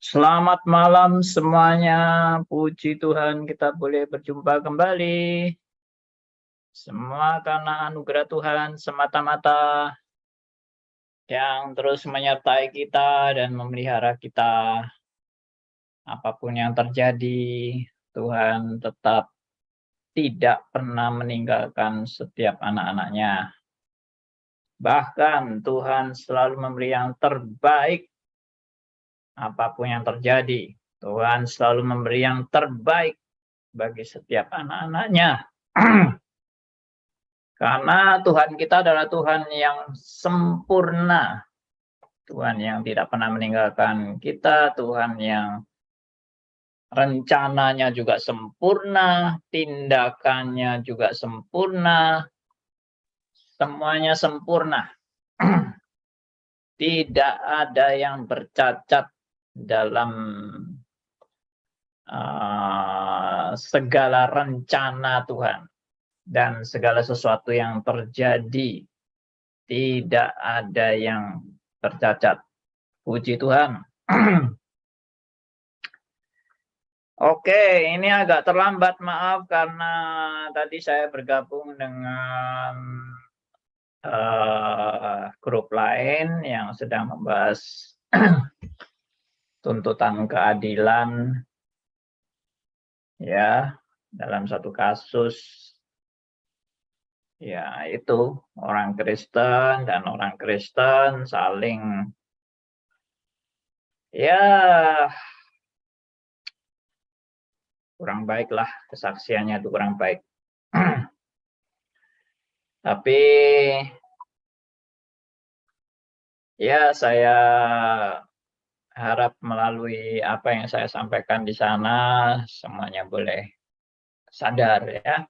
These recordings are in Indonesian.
Selamat malam semuanya. Puji Tuhan kita boleh berjumpa kembali. Semua karena anugerah Tuhan semata-mata yang terus menyertai kita dan memelihara kita. Apapun yang terjadi, Tuhan tetap tidak pernah meninggalkan setiap anak-anaknya. Bahkan Tuhan selalu memberi yang terbaik. Apapun yang terjadi, Tuhan selalu memberi yang terbaik bagi setiap anak-anaknya. Karena Tuhan kita adalah Tuhan yang sempurna. Tuhan yang tidak pernah meninggalkan kita, Tuhan yang rencananya juga sempurna, tindakannya juga sempurna, semuanya sempurna. Tidak ada yang bercacat dalam segala rencana Tuhan dan segala sesuatu yang terjadi, tidak ada yang tercacat. Puji Tuhan. Oke, ini agak terlambat, maaf karena tadi saya bergabung dengan grup lain yang sedang membahas tuntutan keadilan ya dalam satu kasus, ya itu orang Kristen dan orang Kristen saling ya kurang baik lah, kesaksiannya itu kurang baik. Tapi ya saya harap melalui apa yang saya sampaikan di sana semuanya boleh sadar ya.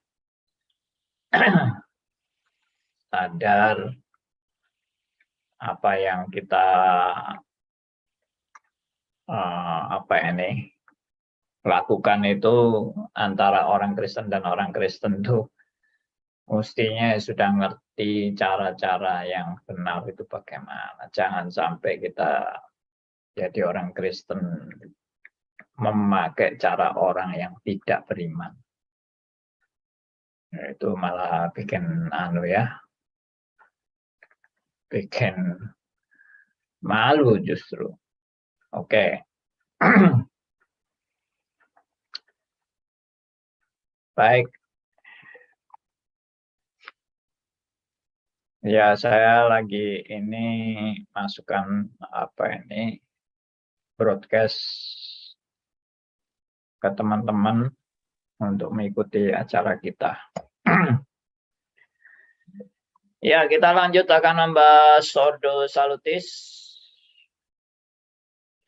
Sadar apa yang kita lakukan itu antara orang Kristen dan orang Kristen tuh mestinya sudah ngerti cara-cara yang benar itu bagaimana. Jangan sampai kita jadi orang Kristen memakai cara orang yang tidak beriman. Itu malah bikin bikin malu justru. Oke. Baik. Ya, saya lagi ini masukkan broadcast ke teman-teman untuk mengikuti acara kita. Ya, kita lanjut akan membahas Ordo Salutis.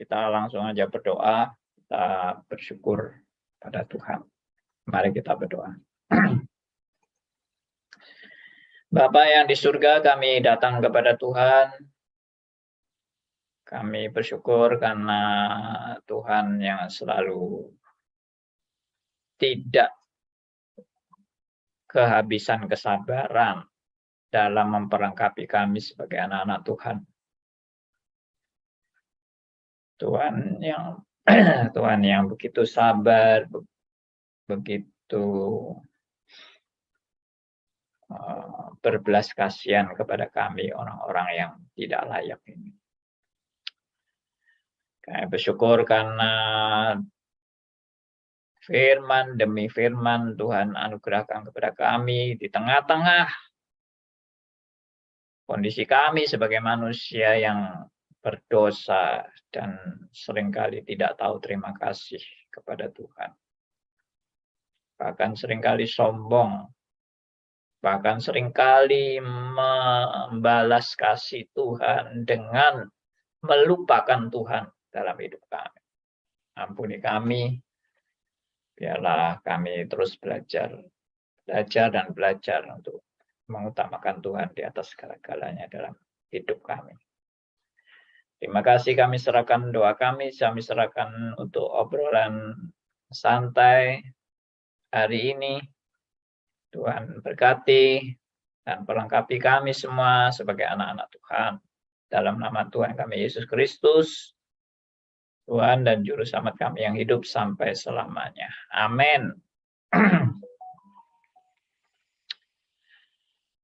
Kita langsung aja berdoa, kita bersyukur pada Tuhan. Mari kita berdoa. Bapa yang di surga, kami datang kepada Tuhan. Kami bersyukur karena Tuhan yang selalu tidak kehabisan kesabaran dalam memperlengkapi kami sebagai anak-anak Tuhan. Tuhan yang begitu sabar, begitu berbelas kasihan kepada kami orang-orang yang tidak layak ini. Kami bersyukur karena firman demi firman Tuhan anugerahkan kepada kami di tengah-tengah kondisi kami sebagai manusia yang berdosa dan seringkali tidak tahu terima kasih kepada Tuhan. Bahkan seringkali sombong, bahkan seringkali membalas kasih Tuhan dengan melupakan Tuhan dalam hidup kami. Ampuni kami, biarlah kami terus belajar dan belajar untuk mengutamakan Tuhan di atas segala-galanya dalam hidup kami. Terima kasih, kami serahkan doa kami serahkan untuk obrolan santai hari ini. Tuhan berkati dan perlengkapi kami semua sebagai anak-anak Tuhan. Dalam nama Tuhan kami Yesus Kristus, Tuhan dan Juru Selamat kami yang hidup sampai selamanya. Amin.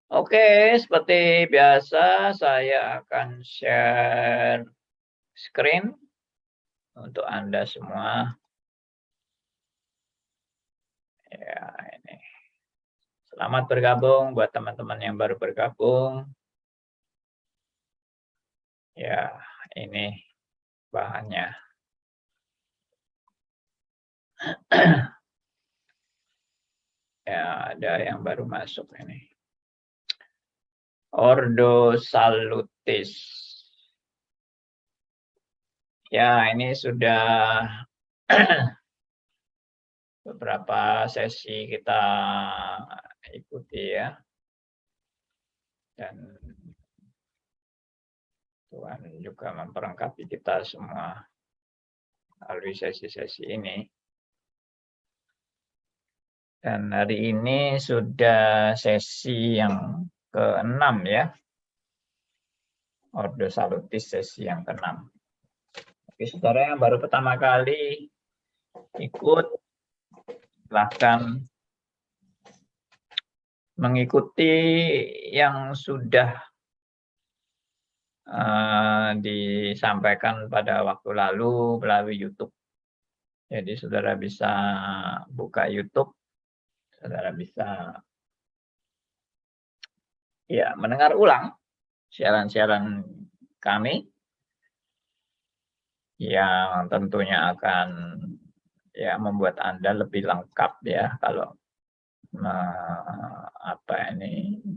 Oke, seperti biasa saya akan share screen untuk Anda semua. Ya, ini. Selamat bergabung buat teman-teman yang baru bergabung. Ya, ini bahannya. Ya, ada yang baru masuk ini. Ordo Salutis. Ya, ini sudah beberapa sesi kita ikuti ya. Dan Tuhan juga memperlengkapi kita semua melalui sesi-sesi ini. Dan hari ini sudah sesi yang ke-6 ya. Ordo Salutis sesi yang ke-6. Oke, saudara yang baru pertama kali ikut, silahkan mengikuti yang sudah disampaikan pada waktu lalu melalui YouTube. Jadi saudara bisa buka YouTube, saudara bisa ya mendengar ulang siaran-siaran kami yang tentunya akan ya membuat Anda lebih lengkap ya kalau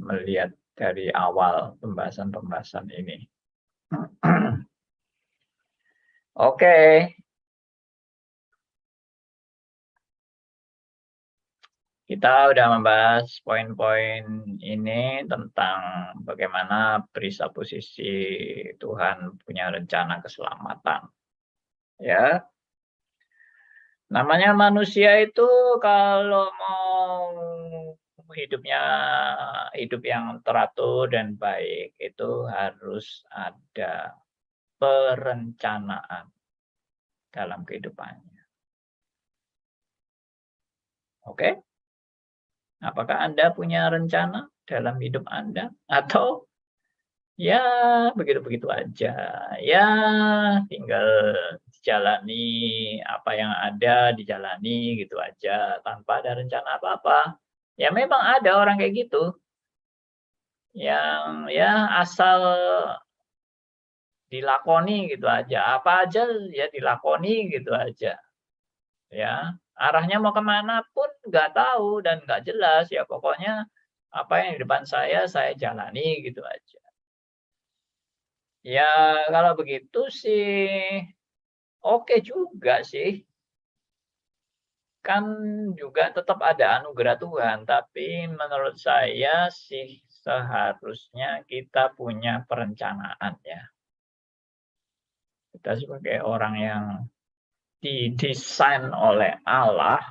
melihat dari awal pembahasan-pembahasan ini. Oke. Kita udah membahas poin-poin ini tentang bagaimana presupposisi Tuhan punya rencana keselamatan. Ya. Namanya manusia itu kalau mau hidup yang teratur dan baik itu harus ada perencanaan dalam kehidupannya. Oke? Apakah Anda punya rencana dalam hidup Anda? Atau ya begitu-begitu aja. Ya tinggal dijalani apa yang ada, dijalani gitu aja tanpa ada rencana apa-apa. Ya memang ada orang kayak gitu. Yang ya asal dilakoni gitu aja. Apa aja ya dilakoni gitu aja. Ya, arahnya mau kemana pun nggak tahu dan nggak jelas. Ya pokoknya apa yang di depan saya jalani gitu aja. Ya kalau begitu sih oke juga sih. Kan juga tetap ada anugerah Tuhan, tapi menurut saya sih seharusnya kita punya perencanaan ya. Kita sebagai orang yang didesain oleh Allah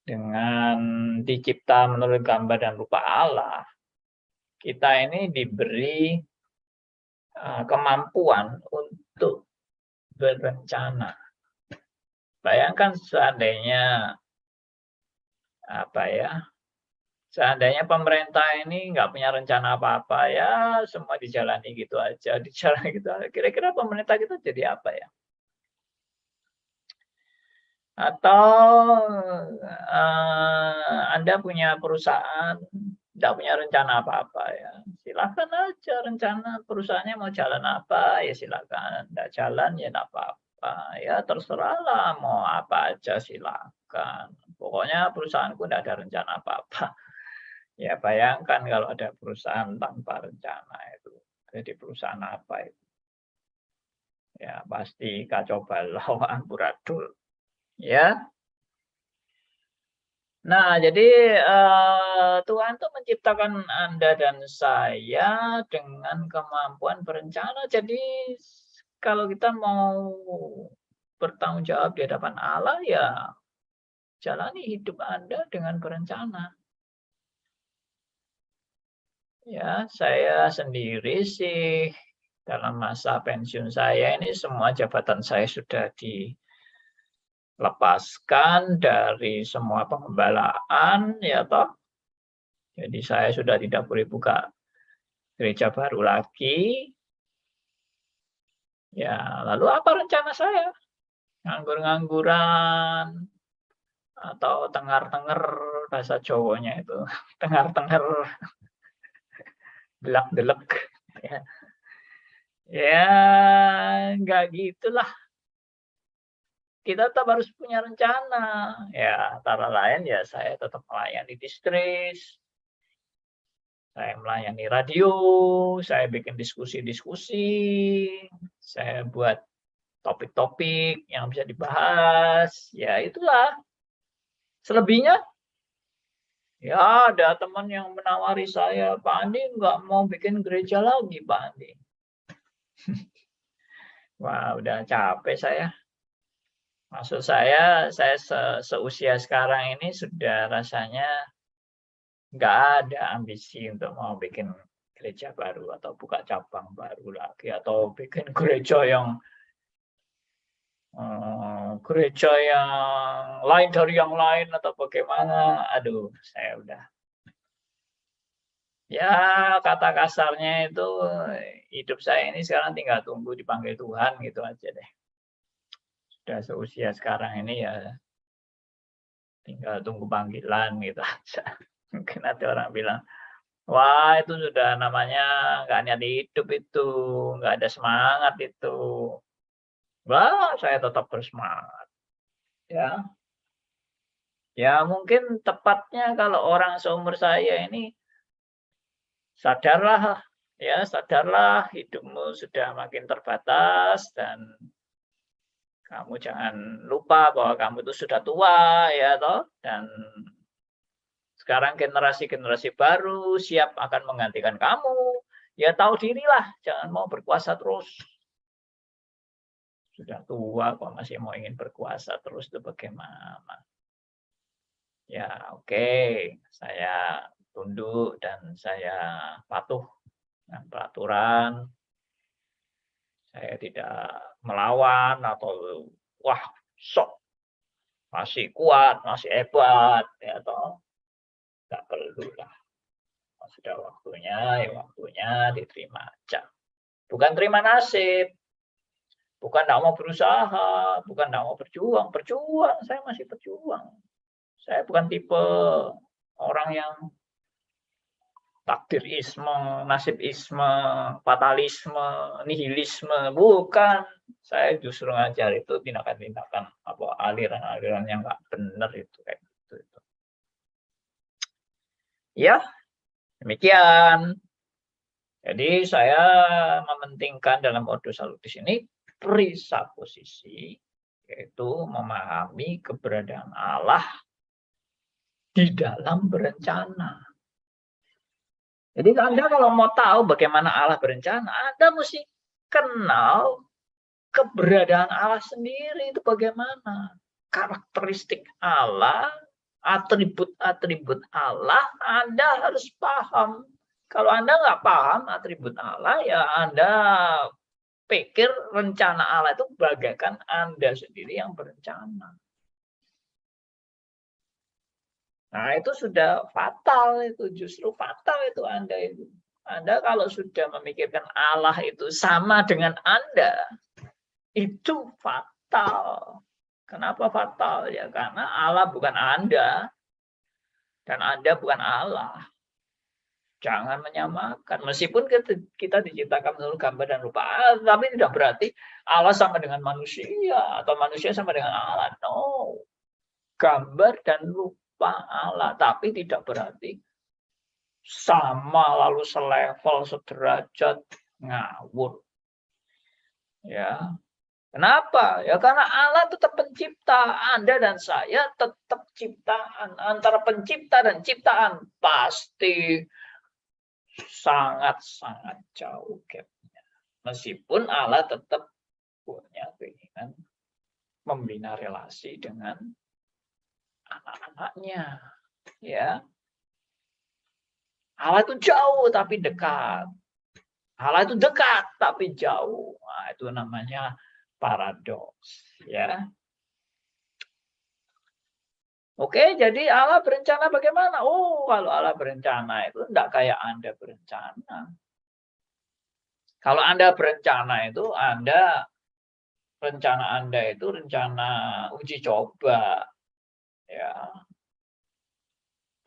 dengan dicipta menurut gambar dan rupa Allah, kita ini diberi kemampuan untuk berencana. Bayangkan seandainya seandainya pemerintah ini nggak punya rencana apa-apa, ya semua dijalani gitu aja, dijalani gitu aja. Kira-kira pemerintah kita jadi apa ya? Atau Anda punya perusahaan, nggak punya rencana apa-apa ya, silakan aja rencana perusahaannya mau jalan apa, ya silakan. Nggak jalan ya nggak apa-apa, ya terserahlah mau apa aja silakan. Pokoknya perusahaanku nggak ada rencana apa-apa. Ya bayangkan kalau ada perusahaan tanpa rencana itu, jadi perusahaan apa itu? Ya pasti kacau balau amburadul. Ya. Nah, jadi Tuhan tuh menciptakan Anda dan saya dengan kemampuan berencana. Jadi kalau kita mau bertanggung jawab di hadapan Allah, ya jalani hidup Anda dengan berencana. Ya, saya sendiri sih dalam masa pensiun saya ini semua jabatan saya sudah dilepaskan dari semua pengembalaan, ya toh. Jadi saya sudah tidak boleh buka gereja baru lagi. Ya, lalu apa rencana saya? Nganggur-ngangguran atau tengar-tenger bahasa Jawanya itu, tengar-tenger, delak-delek. Ya. Ya, nggak gitulah. Kita tetap harus punya rencana. Ya, antara lain ya saya tetap melayani distris, saya melayani radio, saya bikin diskusi-diskusi, saya buat topik-topik yang bisa dibahas. Ya, itulah. Selebihnya, ya ada teman yang menawari saya, Pak Andi nggak mau bikin gereja lagi, Pak Andi. Wah, udah capek saya. Maksud saya seusia sekarang ini sudah rasanya nggak ada ambisi untuk mau bikin gereja baru atau buka cabang baru lagi atau bikin gereja yang lain dari yang lain atau bagaimana. Aduh, saya udah. Ya, kata kasarnya itu hidup saya ini sekarang tinggal tunggu dipanggil Tuhan gitu aja deh. Sudah seusia sekarang ini ya tinggal tunggu panggilan gitu aja. Mungkin ada orang bilang, wah itu sudah namanya nggak niat hidup itu, nggak ada semangat itu. Wah, saya tetap bersemangat. Ya, ya mungkin tepatnya kalau orang seumur saya ini sadarlah, ya sadarlah hidupmu sudah makin terbatas dan kamu jangan lupa bahwa kamu itu sudah tua, ya toh, dan sekarang generasi-generasi baru siap akan menggantikan kamu. Ya tahu dirilah, jangan mau berkuasa terus. Sudah tua kok masih mau ingin berkuasa terus itu bagaimana? Ya oke, saya tunduk dan saya patuh dengan peraturan. Saya tidak melawan atau wah sok masih kuat, masih hebat, ya toh. Nggak perlu lah. Sudah waktunya, ya waktunya diterima aja. Bukan terima nasib, bukan tidak mau berusaha, bukan tidak mau berjuang. Berjuang, saya masih berjuang. Saya bukan tipe orang yang takdirisme, nasibisme, fatalisme, nihilisme. Bukan. Saya justru ngajar itu tindakan-tindakan aliran-aliran yang nggak benar itu kayak gitu. Ya, demikian. Jadi saya mementingkan dalam Ordo Salutis ini perisa posisi, yaitu memahami keberadaan Allah di dalam berencana. Jadi Anda kalau mau tahu bagaimana Allah berencana, Anda mesti kenal keberadaan Allah sendiri itu bagaimana. Karakteristik Allah, atribut-atribut Allah, Anda harus paham. Kalau Anda nggak paham atribut Allah, ya Anda pikir rencana Allah itu bagaikan Anda sendiri yang berencana. Nah, itu sudah fatal itu, justru fatal itu Anda itu. Anda kalau sudah memikirkan Allah itu sama dengan Anda, itu fatal. Kenapa fatal? Ya karena Allah bukan Anda dan Anda bukan Allah. Jangan menyamakan. Meskipun kita diciptakan menurut gambar dan rupa Allah, tapi tidak berarti Allah sama dengan manusia atau manusia sama dengan Allah. No. Gambar dan rupa Allah, tapi tidak berarti sama lalu selevel, sederajat, ngawur. Ya. Kenapa? Ya karena Allah tetap pencipta. Anda dan saya tetap ciptaan. Antara pencipta dan ciptaan pasti sangat-sangat jauh gapnya. Meskipun Allah tetap punya keinginan membina relasi dengan anak-anaknya. Ya. Allah itu jauh tapi dekat. Allah itu dekat tapi jauh. Nah, itu namanya paradoks, ya. Oke, jadi Allah berencana bagaimana? Oh, kalau Allah berencana itu tidak kayak Anda berencana. Kalau Anda berencana itu rencana Anda itu rencana uji coba, ya,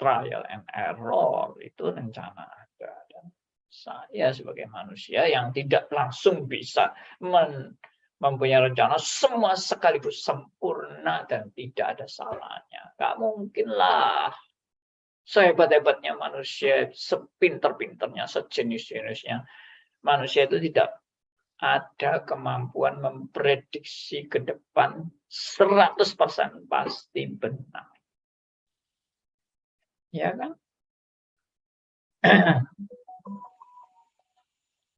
trial and error itu rencana Anda. Dan saya sebagai manusia yang tidak langsung bisa mempunyai rencana semua sekaligus sempurna dan tidak ada salahnya. Nggak mungkin lah. Sehebat-hebatnya manusia, sepinter-pinternya, sejenis-jenisnya, manusia itu tidak ada kemampuan memprediksi ke depan 100% pasti benar. Ya kan?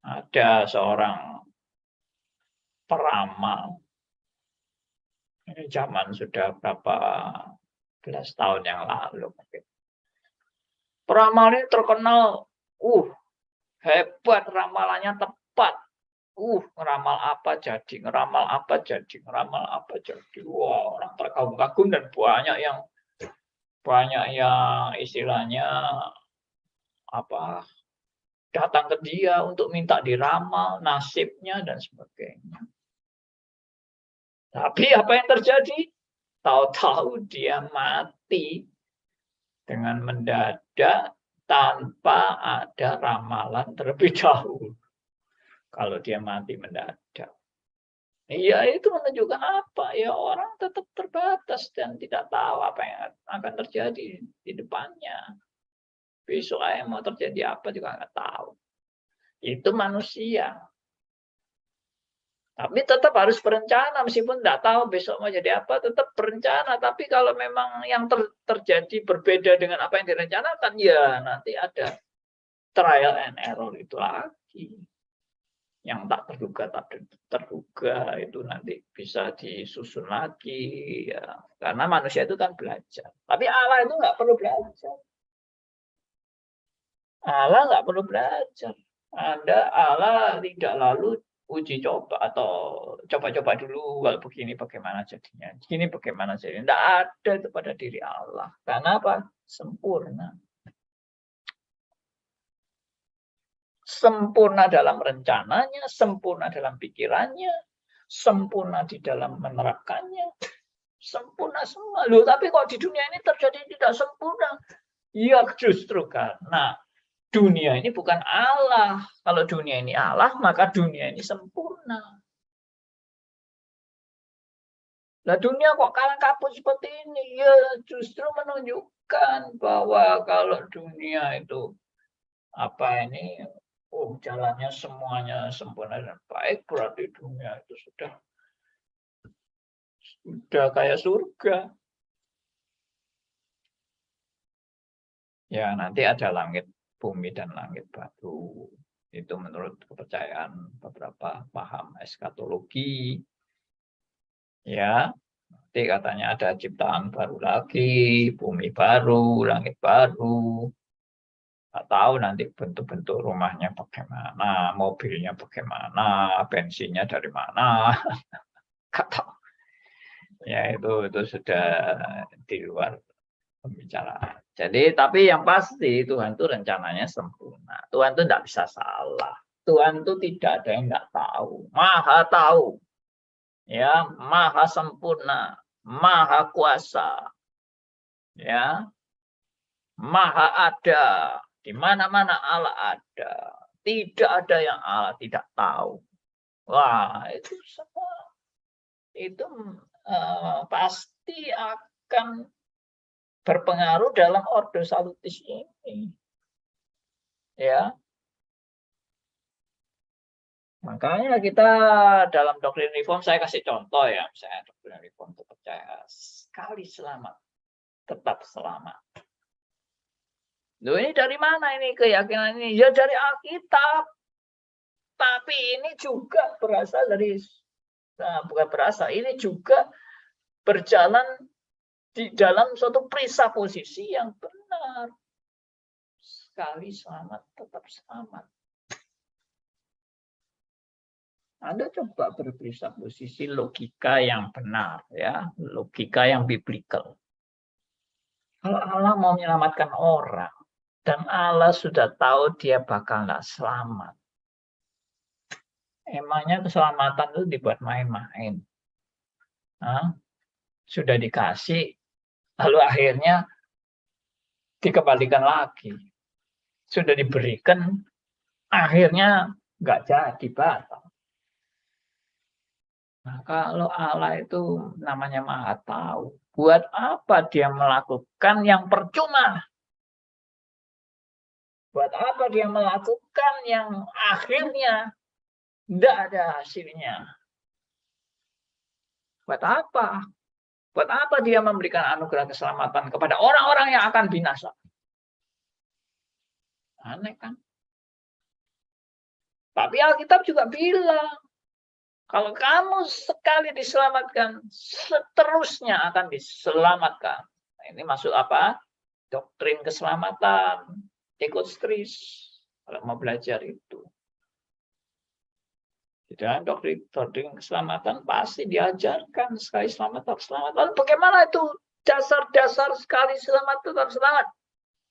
Ada seorang peramal. Ini zaman sudah berapa belas tahun yang lalu mungkin. Peramal ini terkenal, hebat, ramalannya tepat. Ngeramal apa jadi, ngeramal apa jadi, ngeramal apa jadi. Wah, orang terkagum-kagum dan banyak yang istilahnya datang ke dia untuk minta diramal nasibnya dan sebagainya. Tapi apa yang terjadi? Tahu-tahu dia mati dengan mendadak tanpa ada ramalan terlebih dahulu. Kalau dia mati mendadak. Ya itu menunjukkan apa? Ya orang tetap terbatas dan tidak tahu apa yang akan terjadi di depannya. Besok yang mau terjadi apa juga nggak tahu. Itu manusia. Tapi tetap harus berencana, meskipun tidak tahu besok mau jadi apa, tetap berencana. Tapi kalau memang yang terjadi berbeda dengan apa yang direncanakan, ya nanti ada trial and error itu lagi. Yang tak terduga itu nanti bisa disusun lagi. Ya. Karena manusia itu kan belajar. Tapi Allah itu nggak perlu belajar. Allah nggak perlu belajar. Allah tidak lalu uji coba atau coba-coba dulu kalau begini bagaimana jadinya, begini bagaimana jadinya. Tidak ada itu pada diri Allah. Karena apa? Sempurna. Sempurna dalam rencananya, sempurna dalam pikirannya, sempurna di dalam menerapkannya, sempurna semua. Loh, tapi kok di dunia ini terjadi tidak sempurna? Ya justru karena dunia ini bukan Allah. Kalau dunia ini Allah, maka dunia ini sempurna. Nah, dunia kok kalang kabut seperti ini? Ya, justru menunjukkan bahwa kalau dunia itu jalannya semuanya sempurna dan baik, berarti dunia itu sudah kayak surga. Ya, nanti ada langit bumi dan langit baru. Itu menurut kepercayaan beberapa paham eskatologi. Ya, nanti katanya ada ciptaan baru lagi, bumi baru, langit baru. Nggak tahu nanti bentuk-bentuk rumahnya bagaimana, mobilnya bagaimana, bensinnya dari mana. Nggak tahu. Ya, itu sudah di luar pembicaraan. Jadi, tapi yang pasti Tuhan itu rencananya sempurna. Tuhan itu tidak bisa salah. Tuhan itu tidak ada yang nggak tahu. Maha tahu. Ya, maha sempurna, maha kuasa. Ya. Maha ada. Di mana-mana Allah ada. Tidak ada yang Allah tidak tahu. Wah, itu semua itu pasti akan berpengaruh dalam Ordo Salutis ini. Ya. Makanya kita dalam doktrin reform, saya kasih contoh ya, misalnya doktrin reform itu percaya sekali selamat, tetap selamat. Loh, ini dari mana ini keyakinan ini? Ya dari Alkitab. Tapi ini juga berasal dari, bukan berasal, ini juga berjalan di dalam suatu presupposisi yang benar. Sekali selamat, tetap selamat. Anda coba berpresupposisi logika yang benar, ya, logika yang biblikal. Kalau Allah mau menyelamatkan orang, dan Allah sudah tahu dia bakal nggak selamat, emangnya keselamatan itu dibuat main-main? Sudah dikasih, lalu akhirnya dikembalikan lagi. Sudah diberikan, akhirnya nggak jadi, batal. Nah, kalau Allah itu namanya Maha Tahu. Buat apa dia melakukan yang percuma? Buat apa dia melakukan yang akhirnya tidak ada hasilnya? Buat apa? Buat apa dia memberikan anugerah keselamatan kepada orang-orang yang akan binasa? Aneh kan? Tapi Alkitab juga bilang, kalau kamu sekali diselamatkan, seterusnya akan diselamatkan. Nah, ini maksud apa? Doktrin keselamatan, ekostris. Kalau mau belajar itu. Di dalam doktrin keselamatan pasti diajarkan sekali selamat tetap selamat. Lalu bagaimana itu dasar-dasar sekali selamat tetap selamat?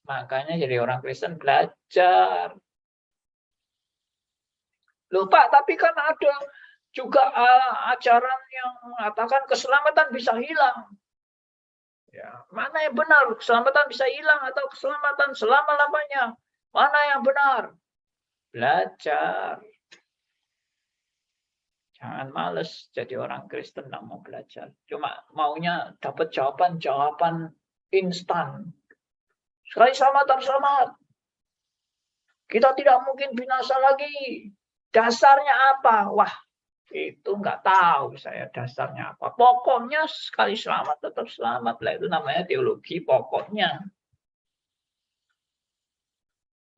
Makanya jadi orang Kristen belajar. Loh Pak, tapi kan ada juga ajaran yang mengatakan keselamatan bisa hilang. Ya, mana yang benar? Keselamatan bisa hilang atau keselamatan selama-lamanya? Mana yang benar? Belajar. Jangan males jadi orang Kristen nggak mau belajar. Cuma maunya dapat jawaban-jawaban instan. Sekali selamat, selamat. Kita tidak mungkin binasa lagi. Dasarnya apa? Wah, itu nggak tahu saya dasarnya apa. Pokoknya sekali selamat tetap selamat lah, itu namanya teologi pokoknya.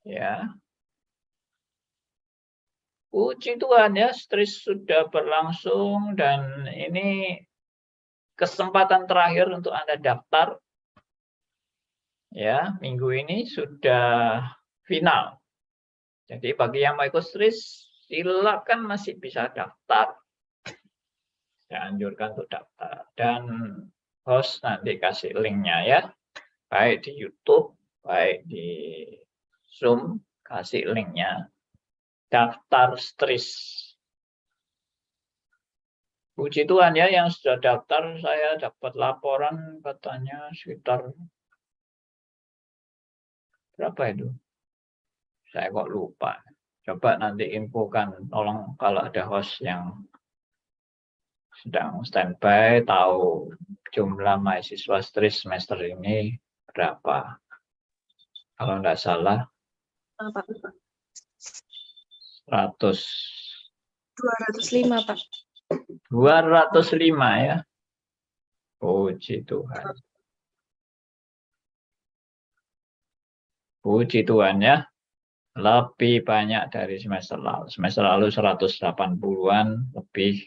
Ya. Puji Tuhan ya, stris sudah berlangsung dan ini kesempatan terakhir untuk Anda daftar. Ya, minggu ini sudah final. Jadi bagi yang mau ikut stris, silakan masih bisa daftar. Saya anjurkan untuk daftar. Dan host nanti kasih linknya ya. Baik di YouTube, baik di Zoom, kasih linknya. Daftar stris. Puji Tuhan ya, yang sudah daftar, saya dapat laporan katanya sekitar berapa itu? Saya kok lupa. Coba nanti infokan, tolong kalau ada host yang sedang standby, tahu jumlah mahasiswa stris semester ini berapa. Kalau tidak salah, 205, Pak. 205 ya. Puji Tuhan. Puji Tuhan ya. Lebih banyak dari semester lalu. Semester lalu 180-an lebih.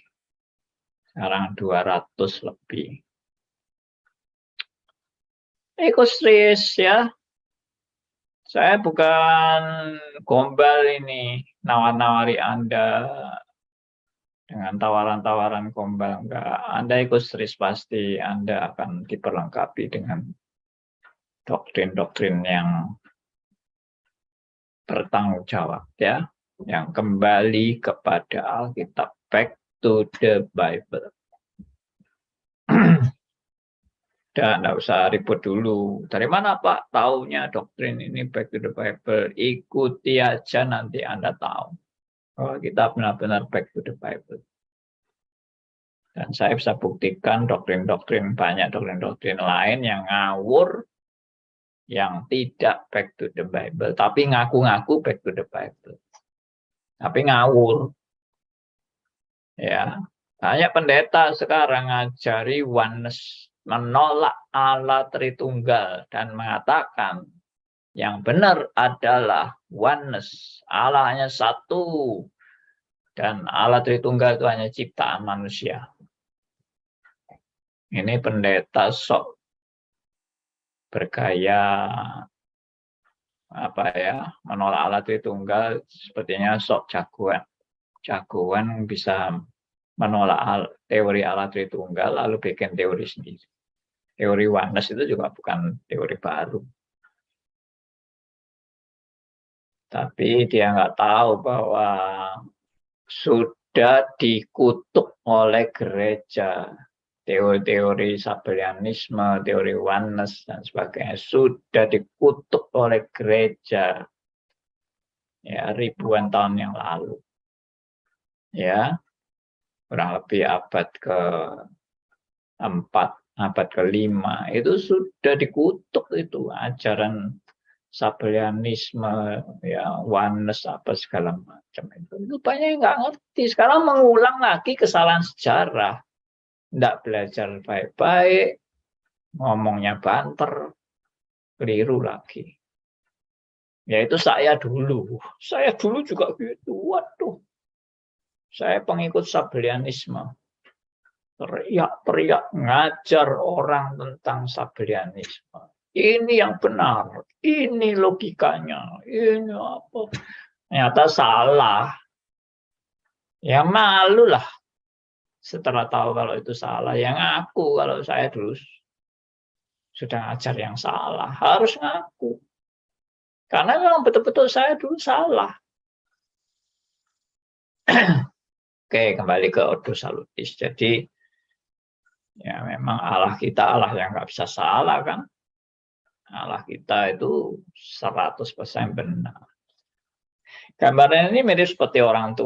Sekarang 200 lebih. Ekostris ya. Saya bukan gombal ini. Nawar-nawari Anda dengan tawaran-tawaran gombal. Enggak. Anda ekostris pasti Anda akan diperlengkapi dengan doktrin-doktrin yang bertanggung jawab ya, yang kembali kepada Alkitab, back to the Bible. Dan tidak usah ribut dulu. Dari mana Pak taunya doktrin ini back to the Bible? Ikuti aja nanti Anda tahu. Kalau kita benar-benar back to the Bible. Dan saya bisa buktikan doktrin-doktrin, banyak doktrin-doktrin lain yang ngawur, yang tidak back to the Bible, tapi ngaku-ngaku back to the Bible. Tapi ngawur. Ya, banyak pendeta sekarang ngajari oneness, menolak Allah Tritunggal dan mengatakan yang benar adalah oneness, Allah hanya satu dan Allah Tritunggal itu hanya ciptaan manusia. Ini pendeta sok bergaya apa ya, menolak Allah Tritunggal, sepertinya sok jagoan. jagoan bisa menolak teori Allah Tritunggal lalu bikin teori sendiri. Teori oneness itu juga bukan teori baru. Tapi dia nggak tahu bahwa sudah dikutuk oleh gereja. Teori-teori Sabellianisme, teori oneness, dan sebagainya sudah dikutuk oleh gereja ya ribuan tahun yang lalu. Ya, kurang lebih abad ke-4, abad ke-5 itu sudah dikutuk itu ajaran Sabellianisme, ya oneness apa segala macam itu. Rupanya nggak ngerti. Sekarang mengulang lagi kesalahan sejarah. Nggak belajar baik-baik, ngomongnya banter, keliru lagi. Yaitu saya dulu juga gitu. Waduh, saya pengikut Sabellianisme. Teriak-teriak ngajar orang tentang Sabellianisme. Ini yang benar, ini logikanya, ini apa. Ternyata salah. Ya malu lah setelah tahu kalau itu salah. Yang ngaku kalau saya dulu sudah ngajar yang salah. Harus ngaku. Karena memang betul-betul saya dulu salah. Oke, kembali ke Ordo Salutis. Jadi, ya memang Allah kita Allah yang nggak bisa salah kan. Allah kita itu 100% benar. Gambarnya ini mirip seperti orang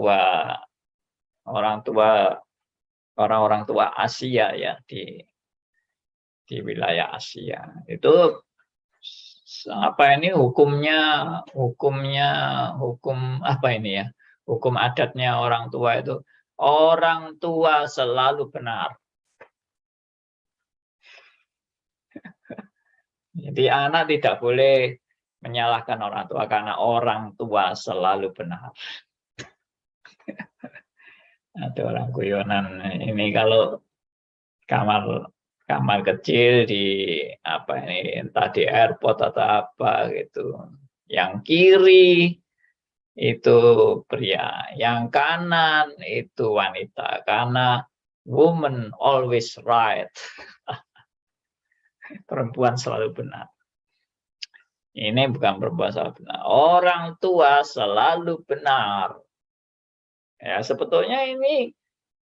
orang-orang tua Asia ya di wilayah Asia. Itu apa ini hukum apa ini ya? Hukum adatnya orang tua itu orang tua selalu benar. Jadi anak tidak boleh menyalahkan orang tua karena orang tua selalu benar. Ada orang guyonan ini kalau kamar kecil di apa ini entah di airport atau apa gitu. Yang kiri itu pria, yang kanan itu wanita karena woman always right. Perempuan selalu benar. Ini bukan perempuan selalu benar. Orang tua selalu benar. Ya, sebetulnya ini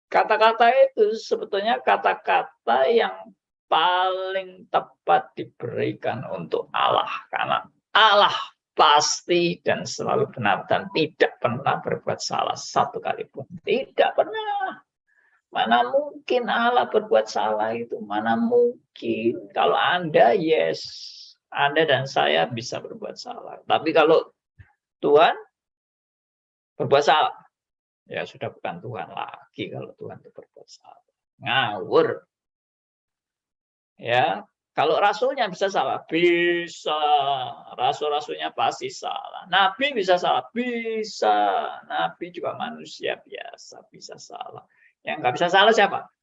kata-kata itu sebetulnya kata-kata yang paling tepat diberikan untuk Allah. Karena Allah pasti dan selalu benar dan tidak pernah berbuat salah satu kali pun. Tidak pernah. Mana mungkin Allah berbuat salah itu? Mana mungkin? Kalau Anda, yes. Anda dan saya bisa berbuat salah. Tapi kalau Tuhan berbuat salah, ya sudah bukan Tuhan lagi kalau Tuhan itu berbuat salah. Ngawur. Ya, kalau rasulnya bisa salah, bisa. Rasul-rasulnya pasti salah. Nabi bisa salah, bisa. Nabi juga manusia biasa, bisa salah. Yang nggak bisa salah siapa?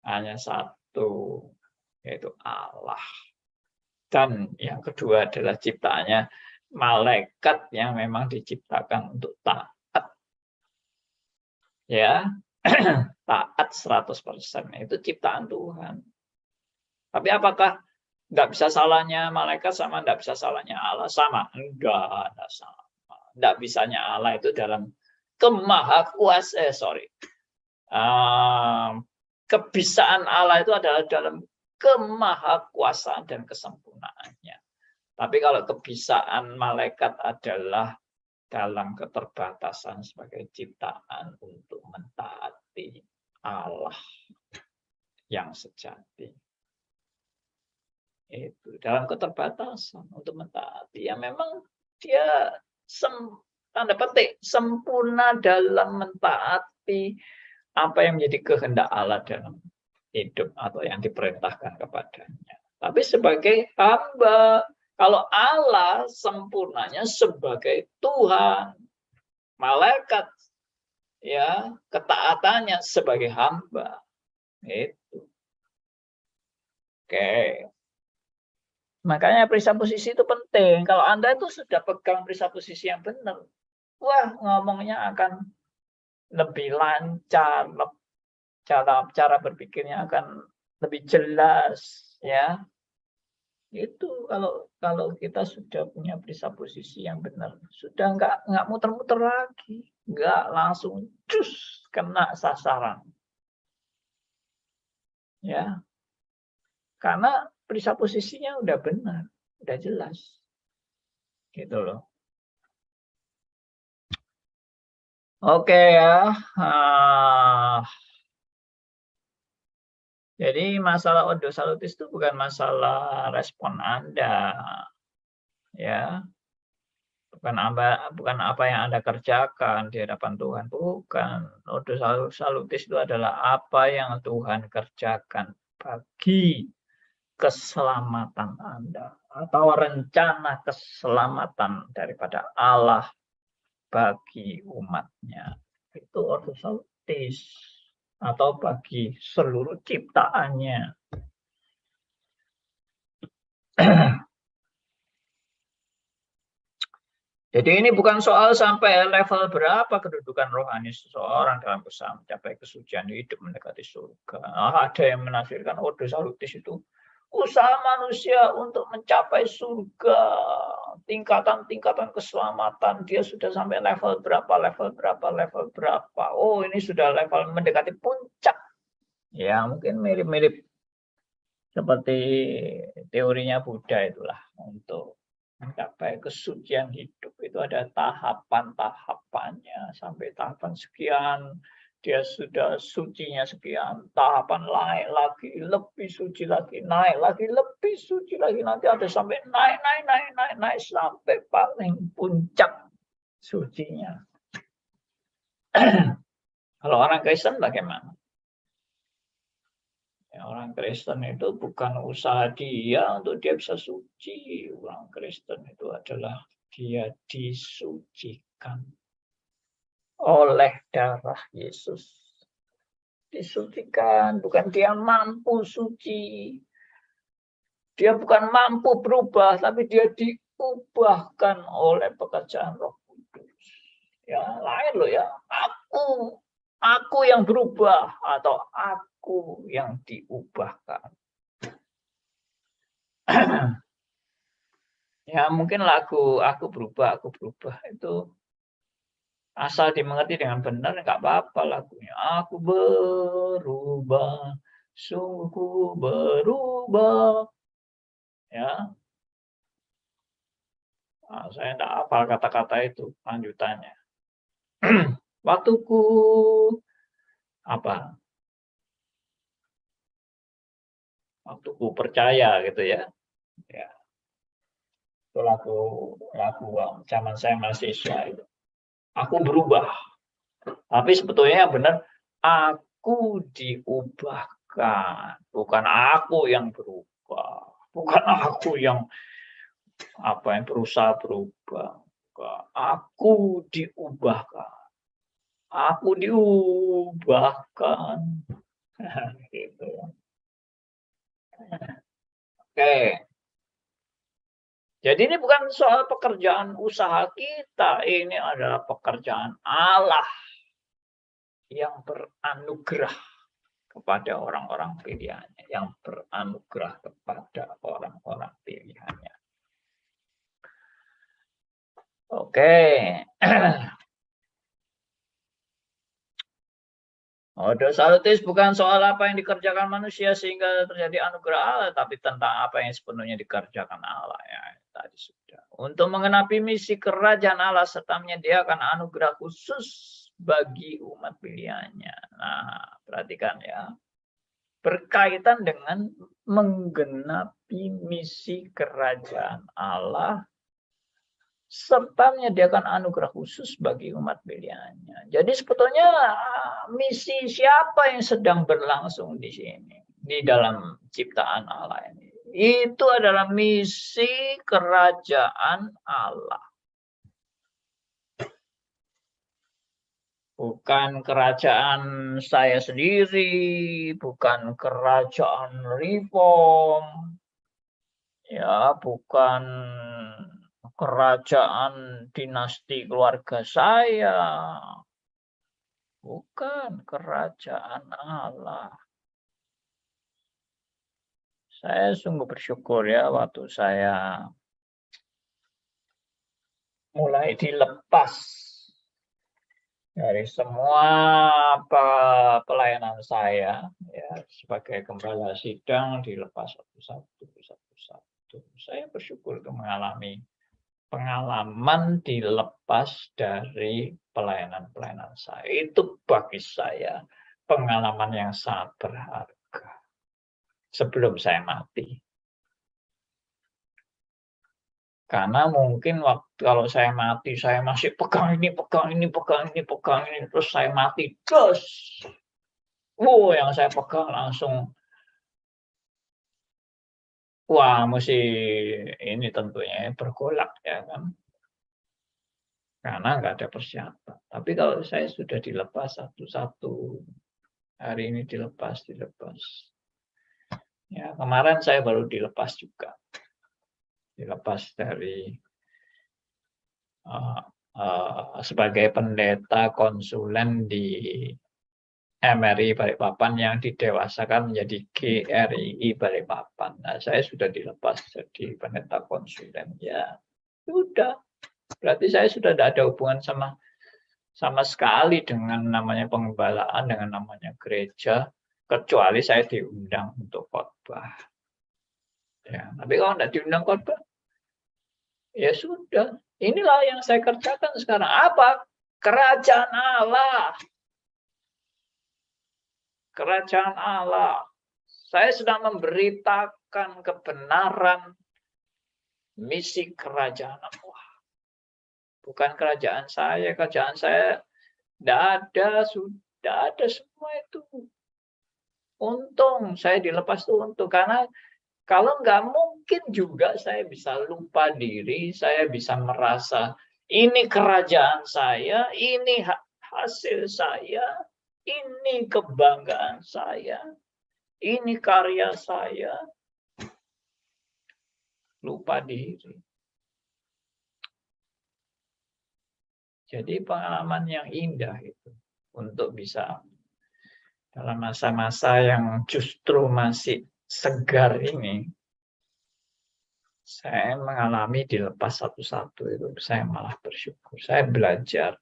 Hanya satu, yaitu Allah. Dan yang kedua adalah ciptaannya malaikat yang memang diciptakan untuk taat. Ya, taat 100%. Itu ciptaan Tuhan. Tapi apakah nggak bisa salahnya malaikat sama nggak bisa salahnya Allah? Sama? Enggak ada sama. Nggak bisanya Allah itu dalam kebisaan Allah itu adalah dalam kemahakuasaan dan kesempurnaannya. Tapi kalau kebisaan malaikat adalah dalam keterbatasan sebagai ciptaan untuk mentaati Allah yang sejati. Itu dalam keterbatasan untuk mentaati. Ya memang dia tanda petik sempurna dalam mentaati apa yang menjadi kehendak Allah dalam hidup atau yang diperintahkan kepadanya. Tapi sebagai hamba, kalau Allah sempurnanya sebagai Tuhan, malaikat ya ketaatannya sebagai hamba. Itu. Oke. Makanya presupposisi itu penting. Kalau Anda itu sudah pegang presupposisi yang benar, wah ngomongnya akan lebih lancar, cara berpikirnya akan lebih jelas, ya. Itu kalau kita sudah punya presupposisi yang benar, sudah nggak muter-muter lagi, nggak langsung cus kena sasaran, ya. Karena presupposisinya udah benar, udah jelas, gitu loh. Oke ya. Jadi masalah ordo salutis itu bukan masalah respon Anda, ya. Bukan apa yang Anda kerjakan di hadapan Tuhan, bukan. Ordo salutis itu adalah apa yang Tuhan kerjakan bagi keselamatan Anda atau rencana keselamatan daripada Allah bagi umatnya. Itu ordo salutis atau bagi seluruh ciptaannya. Jadi ini bukan soal sampai level berapa kedudukan rohani seseorang dalam usaha mencapai kesucian hidup mendekati surga. Ada yang menafsirkan ordo salutis itu usaha manusia untuk mencapai surga, tingkatan-tingkatan keselamatan, dia sudah sampai level berapa. Oh, ini sudah level mendekati puncak. Ya, mungkin mirip-mirip seperti teorinya Buddha itulah. Untuk mencapai kesucian hidup itu ada tahapan-tahapannya. Sampai tahapan sekian, dia sudah sucinya sekian, tahapan naik lagi, lebih suci lagi, naik lagi, lebih suci lagi, nanti ada sampai naik sampai paling puncak sucinya. Kalau orang Kristen bagaimana? Ya, orang Kristen itu bukan usaha dia untuk dia bisa suci. Orang Kristen itu adalah dia disucikan oleh darah Yesus. Disucikan, bukan dia mampu suci. Dia bukan mampu berubah, tapi dia diubahkan oleh pekerjaan Roh Kudus. Ya, lain loh ya. Aku yang berubah atau aku yang diubahkan. Ya mungkin lagu aku berubah itu asal dimengerti dengan benar nggak apa-apa lagunya. Aku berubah, sungguh berubah. Ya, saya enggak hafal kata-kata itu lanjutannya. Waktuku apa? Waktuku percaya gitu ya. Ya. Itu lagu zaman saya mahasiswa itu. Aku berubah. Tapi sebetulnya yang benar aku diubahkan, bukan aku yang berubah. Bukan aku yang berusaha berubah. Aku diubahkan. Aku diubahkan. Gitu. Oke. Jadi ini bukan soal pekerjaan usaha kita, ini adalah pekerjaan Allah yang beranugerah kepada orang-orang pilihannya, yang beranugerah kepada orang-orang pilihannya. Oke. Ordo salutis bukan soal apa yang dikerjakan manusia sehingga terjadi anugerah Allah, tapi tentang apa yang sepenuhnya dikerjakan Allah. Ya, tadi sudah. Untuk mengenapi misi kerajaan Allah serta menyediakan anugerah khusus bagi umat pilihannya. Nah, perhatikan ya. Berkaitan dengan menggenapi misi kerajaan Allah serta menyediakan anugerah khusus bagi umat pilihannya. Jadi sebetulnya misi siapa yang sedang berlangsung di sini, di dalam ciptaan Allah ini? Itu adalah misi kerajaan Allah. Bukan kerajaan saya sendiri, bukan kerajaan reform, ya, bukan kerajaan dinasti keluarga saya, Bukan kerajaan Allah. Saya sungguh bersyukur ya waktu saya mulai dilepas dari semua pelayanan saya ya sebagai gembala sidang, dilepas satu-satu. Saya bersyukur untuk mengalami pengalaman dilepas dari pelayanan-pelayanan saya. Itu bagi saya pengalaman yang sangat berharga sebelum saya mati. Karena mungkin waktu kalau saya mati, saya masih pegang ini, terus saya mati, terus, yang saya pegang langsung, mesti ini tentunya bergolak ya kan, karena nggak ada persiapan. Tapi kalau saya sudah dilepas satu-satu, hari ini dilepas. Ya kemarin saya baru dilepas juga, dilepas dari sebagai pendeta konsulen di MRI Balikpapan yang didewasakan menjadi GRII Balikpapan. Nah, saya sudah dilepas jadi pendeta konsulen. Ya, sudah. Berarti saya sudah tidak ada hubungan sama sekali dengan namanya pengembalaan, dengan namanya gereja, kecuali saya diundang untuk khotbah. Ya, tapi kalau tidak diundang khotbah, ya sudah. Inilah yang saya kerjakan sekarang. Apa? Kerajaan Allah. Kerajaan Allah. Saya sedang memberitakan kebenaran misi kerajaan Allah. Bukan kerajaan saya tidak ada, sudah ada semua itu. Untung saya dilepas itu untung, karena kalau nggak mungkin juga saya bisa lupa diri, saya bisa merasa ini kerajaan saya, ini hasil saya, ini kebanggaan saya, ini karya saya. Lupa diri. Jadi pengalaman yang indah itu untuk bisa dalam masa-masa yang justru masih segar ini, saya mengalami dilepas satu-satu itu, saya malah bersyukur. Saya belajar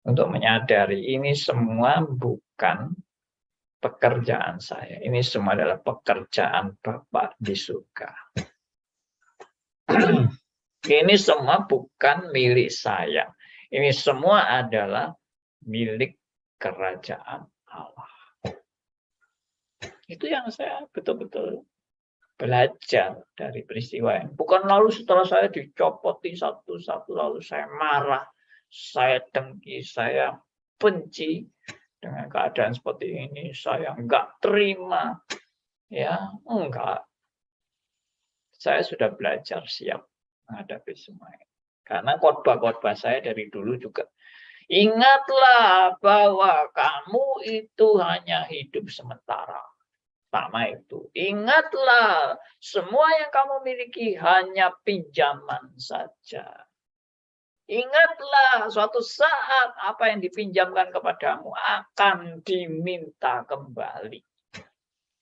untuk menyadari ini semua bukan pekerjaan saya. Ini semua adalah pekerjaan Bapa di surga. Ini semua bukan milik saya. Ini semua adalah milik kerajaan Allah. Itu yang saya betul-betul belajar dari peristiwa ini. Bukan lalu setelah saya dicopoti satu-satu, lalu saya marah, saya dengki, saya benci dengan keadaan seperti ini, saya enggak terima. Ya, enggak. Saya sudah belajar siap menghadapi semua ini. Karena khotbah-khotbah saya dari dulu juga, ingatlah bahwa kamu itu hanya hidup sementara. Sama itu. Ingatlah, semua yang kamu miliki hanya pinjaman saja. Ingatlah, suatu saat apa yang dipinjamkan kepadamu akan diminta kembali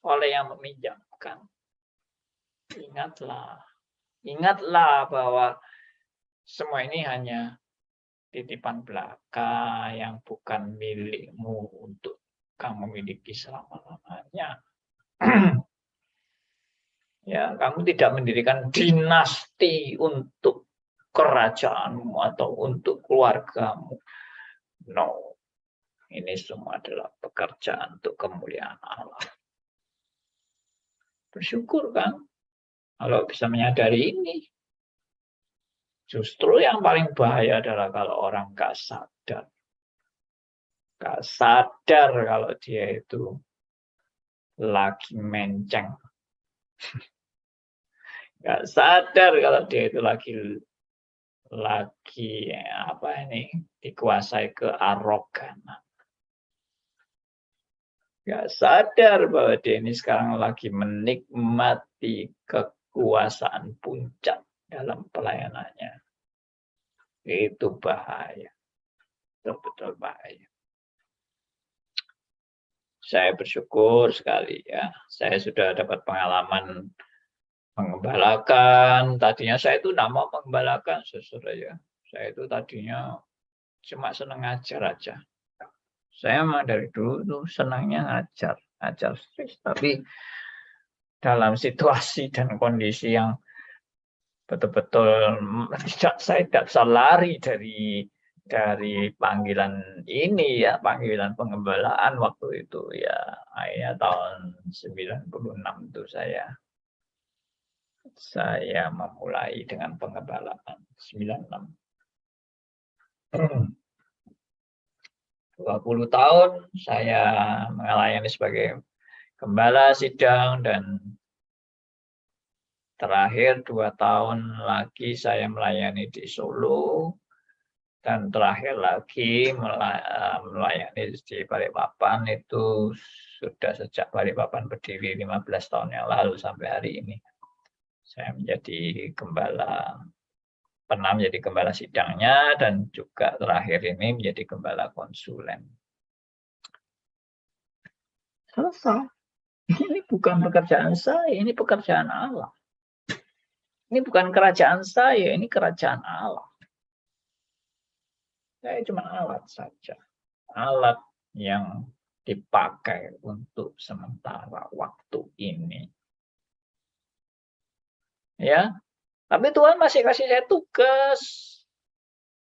oleh yang meminjamkan. Ingatlah bahwa semua ini hanya titipan belaka yang bukan milikmu untuk kamu miliki selama-lamanya. Ya, kamu tidak mendirikan dinasti untuk kerajaanmu atau untuk keluargamu. No, ini semua adalah pekerjaan untuk kemuliaan Allah. Bersyukur kan kalau bisa menyadari ini. Justru yang paling bahaya adalah kalau orang nggak sadar. Nggak sadar kalau dia itu lagi menceng. Nggak sadar kalau dia itu lagi dikuasai kearoganan. Nggak sadar bahwa dia ini sekarang lagi menikmati kekuasaan puncak dalam pelayanannya. Itu bahaya. Betul-betul bahaya. saya bersyukur sekali ya. Saya sudah dapat pengalaman mengembalakan. Tadinya saya itu tidak mau mengembalakan, saudara ya. Saya itu tadinya cuma senang ngajar aja. Saya memang dari dulu tuh senangnya ngajar terus. Tapi dalam situasi dan kondisi yang betul-betul saya tidak bisa lari dari panggilan ini ya, panggilan pengembalaan waktu itu ya. Akhirnya tahun 96 itu saya memulai dengan pengembalaan 96. 20 tahun saya melayani sebagai gembala sidang, dan terakhir 2 tahun lagi saya melayani di Solo, dan terakhir lagi melayani di Balikpapan. Itu sudah sejak Balikpapan berdiri 15 tahun yang lalu sampai hari ini. Saya menjadi gembala, pernah menjadi gembala sidangnya, dan juga terakhir ini menjadi gembala konsulen. Selesai. Ini bukan pekerjaan saya, ini pekerjaan Allah. Ini bukan kerajaan saya, ini kerajaan Allah. Saya cuma alat saja. Alat yang dipakai untuk sementara waktu ini. Ya, tapi Tuhan masih kasih saya tugas.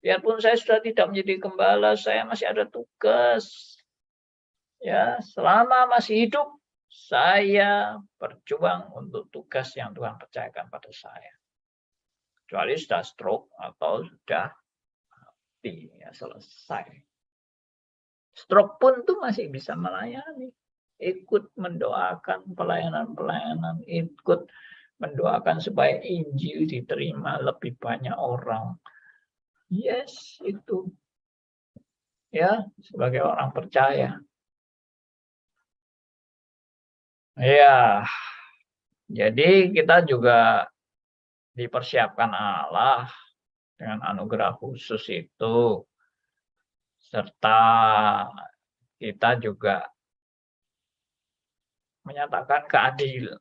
Biarpun saya sudah tidak menjadi gembala, saya masih ada tugas. Ya, selama masih hidup, saya berjuang untuk tugas yang Tuhan percayakan pada saya. Kecuali sudah stroke atau sudah mati, ya selesai. Stroke pun tuh masih bisa melayani. Ikut mendoakan pelayanan-pelayanan, ikut mendoakan supaya Injil diterima lebih banyak orang. Yes, itu. Ya, sebagai orang percaya. Ya, jadi kita juga dipersiapkan Allah dengan anugerah khusus itu, serta kita juga menyatakan keadilan,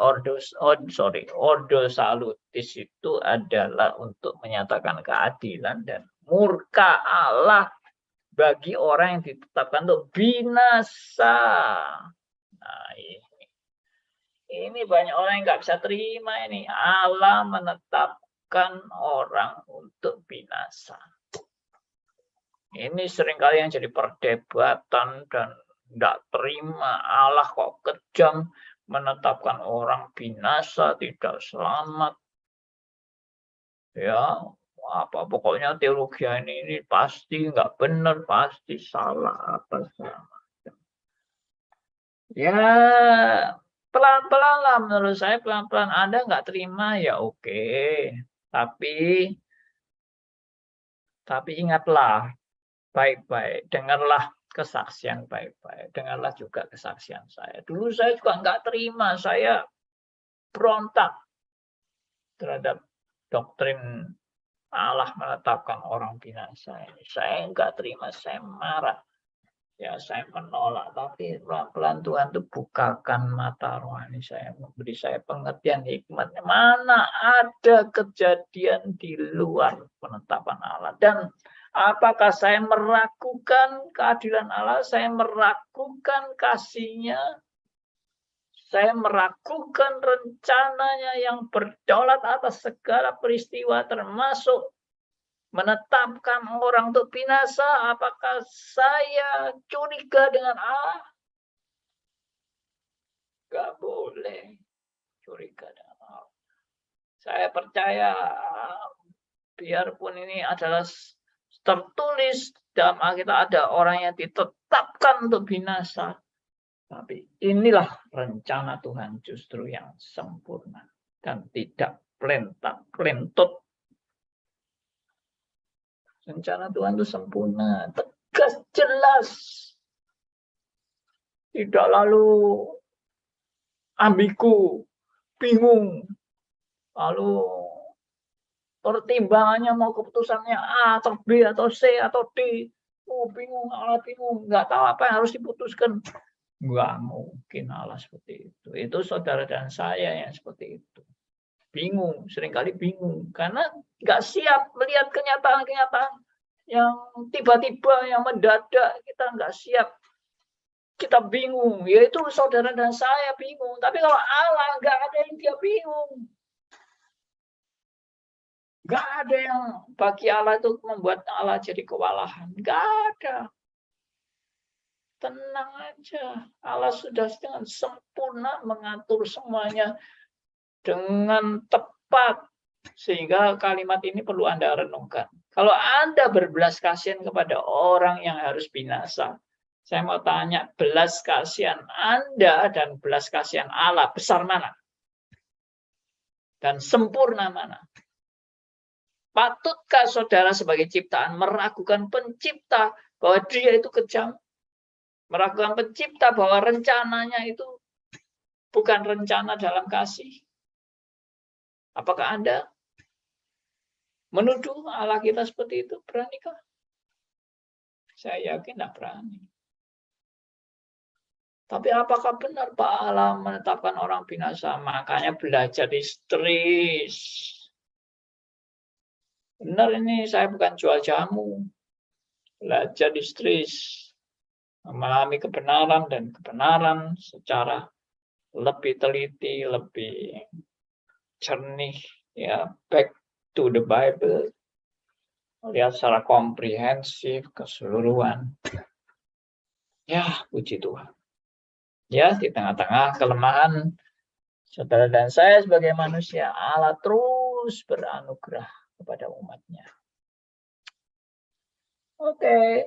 ordo salutis itu adalah untuk menyatakan keadilan dan murka Allah bagi orang yang ditetapkan untuk binasa. Nah, ini banyak orang yang nggak bisa terima ini. Allah menetapkan orang untuk binasa. Ini seringkali yang jadi perdebatan dan tidak terima. Allah kok kejam menetapkan orang binasa, tidak selamat. Ya, pokoknya teologi ini pasti nggak benar, pasti salah, apa salah. Ya, pelan-pelan lah menurut saya, pelan-pelan. Anda nggak terima ya oke. Tapi ingatlah baik-baik, dengarlah kesaksian baik-baik, dengarlah juga kesaksian saya. Dulu saya juga nggak terima, saya berontak terhadap doktrin Allah menetapkan orang binasa ini. Saya nggak terima, saya marah. Ya, saya menolak, tapi pelan-pelan Tuhan itu bukakan mata rohani saya, memberi saya pengertian hikmatnya. Mana ada kejadian di luar penetapan Allah, dan apakah saya meragukan keadilan Allah, saya meragukan kasih-Nya, saya meragukan rencananya yang berdaulat atas segala peristiwa, termasuk menetapkan orang untuk binasa. Apakah saya curiga dengan Allah? Gak boleh curiga dengan Allah. Saya percaya, biarpun ini adalah tertulis dalam Alkitab, ada orang yang ditetapkan untuk binasa, tapi inilah rencana Tuhan justru yang sempurna dan tidak pelentut. Rencana Tuhan itu sempurna, tegas, jelas. Tidak lalu ambigu, bingung. Lalu pertimbangannya mau keputusannya A atau B atau C atau D. bingung, Allah bingung, nggak tahu apa yang harus diputuskan. Nggak mungkin Allah seperti itu. Itu saudara dan saya yang seperti itu. Bingung, seringkali bingung. Karena nggak siap melihat kenyataan-kenyataan yang tiba-tiba, yang mendadak, kita nggak siap. Kita bingung, yaitu saudara dan saya bingung. Tapi kalau Allah nggak ada yang dia bingung. Nggak ada yang bagi Allah itu membuat Allah jadi kewalahan. Nggak ada. Tenang aja. Allah sudah dengan sempurna mengatur semuanya dengan tepat. Sehingga kalimat ini perlu Anda renungkan. Kalau Anda berbelas kasihan kepada orang yang harus binasa, saya mau tanya, belas kasihan Anda dan belas kasihan Allah besar mana? Dan sempurna mana? Patutkah saudara sebagai ciptaan meragukan pencipta bahwa dia itu kejam? Meragukan pencipta bahwa rencananya itu bukan rencana dalam kasih? Apakah Anda menuduh Allah kita seperti itu? Beranikah? Saya yakin tidak berani. Tapi apakah benar Pak Allah menetapkan orang binasa? Makanya belajar histeris. Benar ini, saya bukan jual jamu. Belajar histeris. Memahami kebenaran dan kebenaran secara lebih teliti, lebih jernih, ya, back to the Bible, lihat secara komprehensif, keseluruhan. Ya, puji Tuhan. Ya, di tengah-tengah kelemahan saudara dan saya sebagai manusia, Allah terus beranugerah kepada umatnya. Oke.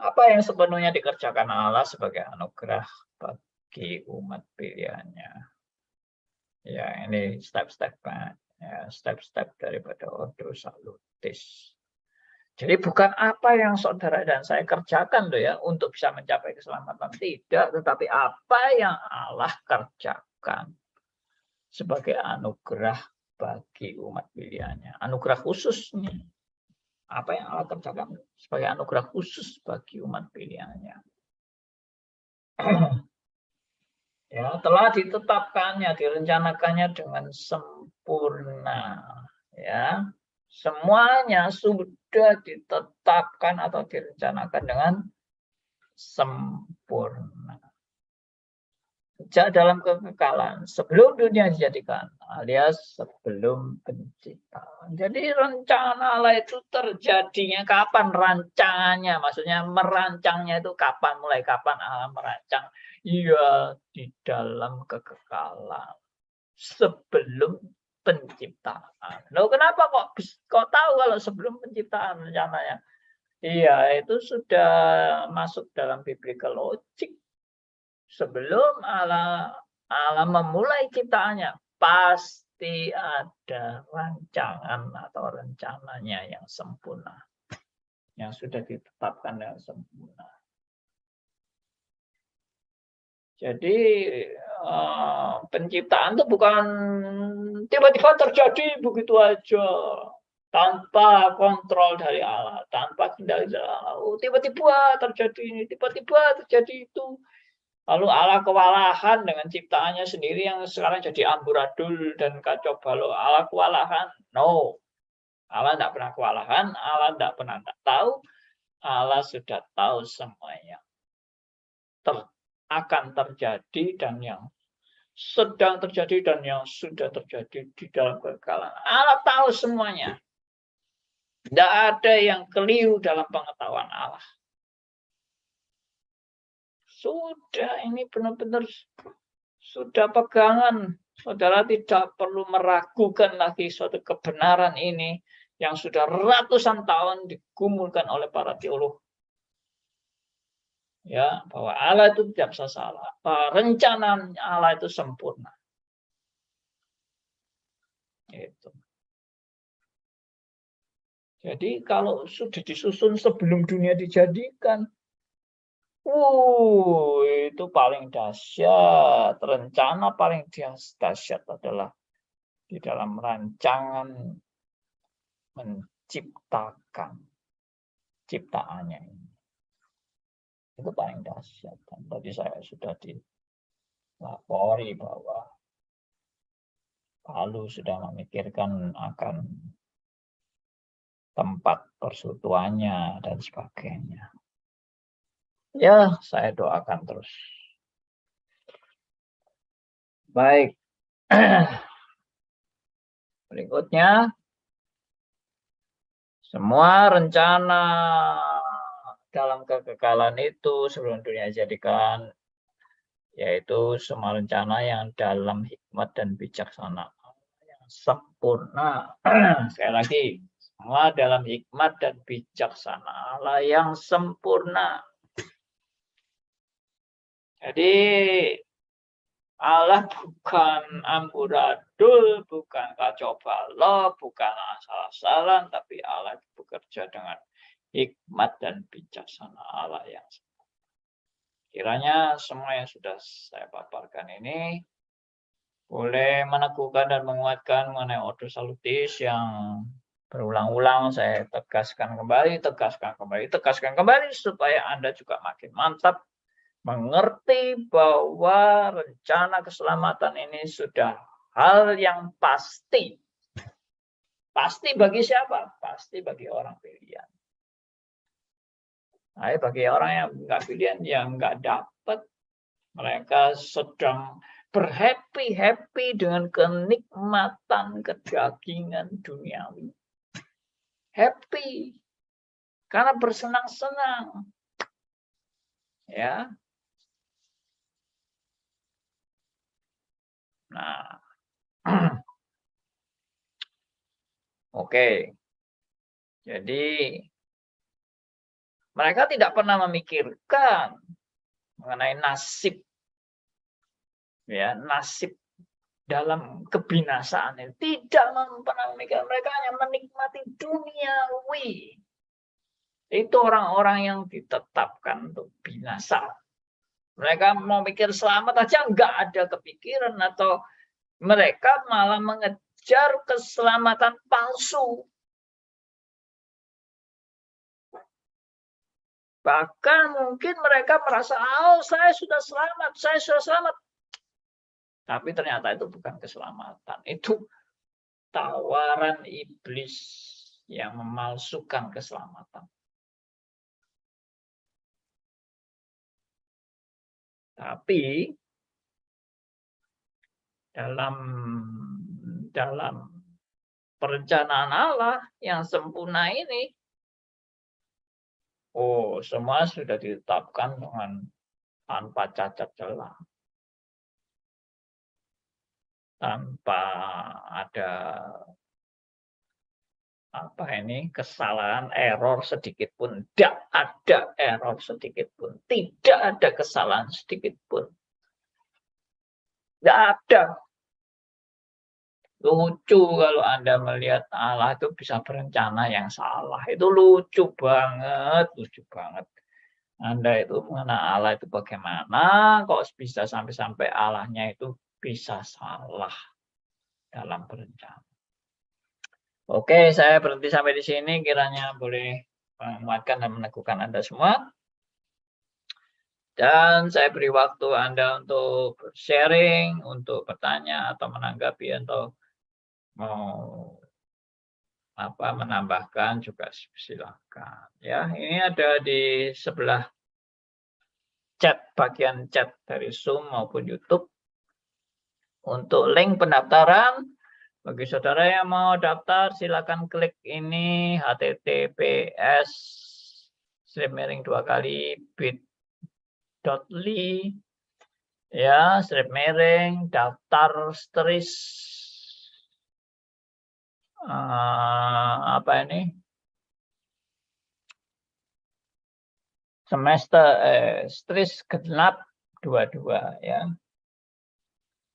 Apa yang sepenuhnya dikerjakan Allah sebagai anugerah bagi umat pilihannya? Ya, ini step-stepnya, ya, step-step daripada Ordo Salutis. Jadi bukan apa yang saudara dan saya kerjakan loh ya untuk bisa mencapai keselamatan, tidak, tetapi apa yang Allah kerjakan sebagai anugerah bagi umat pilihannya, anugerah khusus nih. Apa yang Allah kerjakan sebagai anugerah khusus bagi umat pilihannya. Ya, telah ditetapkannya, direncanakannya dengan sempurna. Ya, semuanya sudah ditetapkan atau direncanakan dengan sempurna. Sejak dalam kekekalan, sebelum dunia dijadikan, alias sebelum penciptaan. Jadi rencana Allah itu terjadinya kapan rancangannya? Maksudnya merancangnya itu kapan? Mulai kapan Allah merancang? Iya, di dalam kekekalan. Sebelum penciptaan. Loh, kenapa kok tahu kalau sebelum penciptaan rencananya? Iya, itu sudah masuk dalam biblical logic. Sebelum Allah memulai ciptaannya, pasti ada rancangan atau rencananya yang sempurna, yang sudah ditetapkan dengan sempurna. Jadi penciptaan itu bukan tiba-tiba terjadi begitu aja, tanpa kontrol dari Allah, tanpa kendali dari Allah. Oh, tiba-tiba terjadi ini, tiba-tiba terjadi itu. Lalu Allah kewalahan dengan ciptaannya sendiri yang sekarang jadi amburadul dan kacau balau. Allah kewalahan? No. Allah tidak pernah kewalahan, Allah tidak pernah tak tahu. Allah sudah tahu semuanya. Akan terjadi dan yang sedang terjadi dan yang sudah terjadi di dalam kekekalan. Allah tahu semuanya. Tidak ada yang keliru dalam pengetahuan Allah. Sudah, ini benar-benar sudah pegangan. Saudara tidak perlu meragukan lagi suatu kebenaran ini yang sudah ratusan tahun digumulkan oleh para teolog. Ya, bahwa Allah itu tidak bisa salah. Rencana Allah itu sempurna. Itu. Jadi kalau sudah disusun sebelum dunia dijadikan, itu paling dahsyat. Rencana paling dahsyat adalah di dalam rancangan menciptakan ciptaannya ini. Itu paling dahsyat. Dan tadi saya sudah dilapori bahwa Palu sudah memikirkan akan tempat persekutuannya dan sebagainya. Ya, saya doakan terus. Baik. Berikutnya, semua rencana dalam kekekalan itu sebelum dunia dijadikan, yaitu semua rencana yang dalam hikmat dan bijaksana yang sempurna. Sekali lagi, semua dalam hikmat dan bijaksana Allah yang sempurna. Jadi Allah bukan amburadul, bukan kacau balau, bukan asal-asalan, tapi Allah bekerja dengan hikmat dan bijaksana Allah yang sempurna. Kiranya semua yang sudah saya paparkan ini boleh meneguhkan dan menguatkan mengenai Ordo Salutis yang berulang-ulang saya tegaskan kembali, supaya Anda juga makin mantap mengerti bahwa rencana keselamatan ini sudah hal yang pasti. Pasti bagi siapa? Pasti bagi orang pilihan. Nah, bagi orang yang nggak pilihan, yang nggak dapat, mereka sedang berhappy-happy dengan kenikmatan kedagingan duniawi. Happy. Karena bersenang-senang. Ya. Nah, oke. Jadi mereka tidak pernah memikirkan mengenai nasib, ya, nasib dalam kebinasaan ini. Tidak pernah memikirkan, mereka hanya menikmati duniawi. Itu orang-orang yang ditetapkan untuk binasa. Mereka mau mikir selamat aja nggak ada kepikiran, atau mereka malah mengejar keselamatan palsu. Bahkan mungkin mereka merasa, oh saya sudah selamat. Tapi ternyata itu bukan keselamatan. Itu tawaran iblis yang memalsukan keselamatan. Tapi dalam perencanaan Allah yang sempurna ini, semua sudah ditetapkan dengan tanpa cacat celah, tanpa ada kesalahan, error sedikit pun. Tidak ada error sedikit pun, tidak ada kesalahan sedikit pun. Tidak ada. Lucu kalau Anda melihat Allah itu bisa berencana yang salah. Itu lucu banget. Anda itu mengenal Allah itu bagaimana, kok bisa sampai Allahnya itu bisa salah dalam berencana. Oke, saya berhenti sampai di sini. Kiranya boleh menguatkan dan meneguhkan Anda semua. Dan saya beri waktu Anda untuk sharing, untuk bertanya atau menanggapi, atau mau menambahkan juga silakan. Ya, ini ada di sebelah chat, bagian chat dari Zoom maupun YouTube. Untuk link pendaftaran, bagi saudara yang mau daftar, silakan klik ini, https /bit.ly ya, daftar stris semester stris genap 22 ya.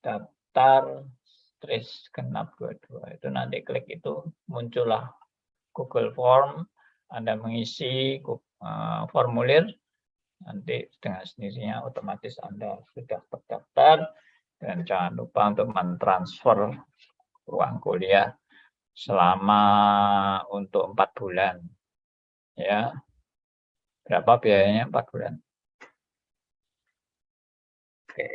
Daftar stris genap 22 itu nanti klik itu muncullah Google Form, Anda mengisi formulir, nanti dengan sendirinya otomatis Anda sudah terdaftar. Dan jangan lupa untuk mentransfer uang kuliah selama untuk 4 bulan. Ya, berapa biayanya 4 bulan? Oke.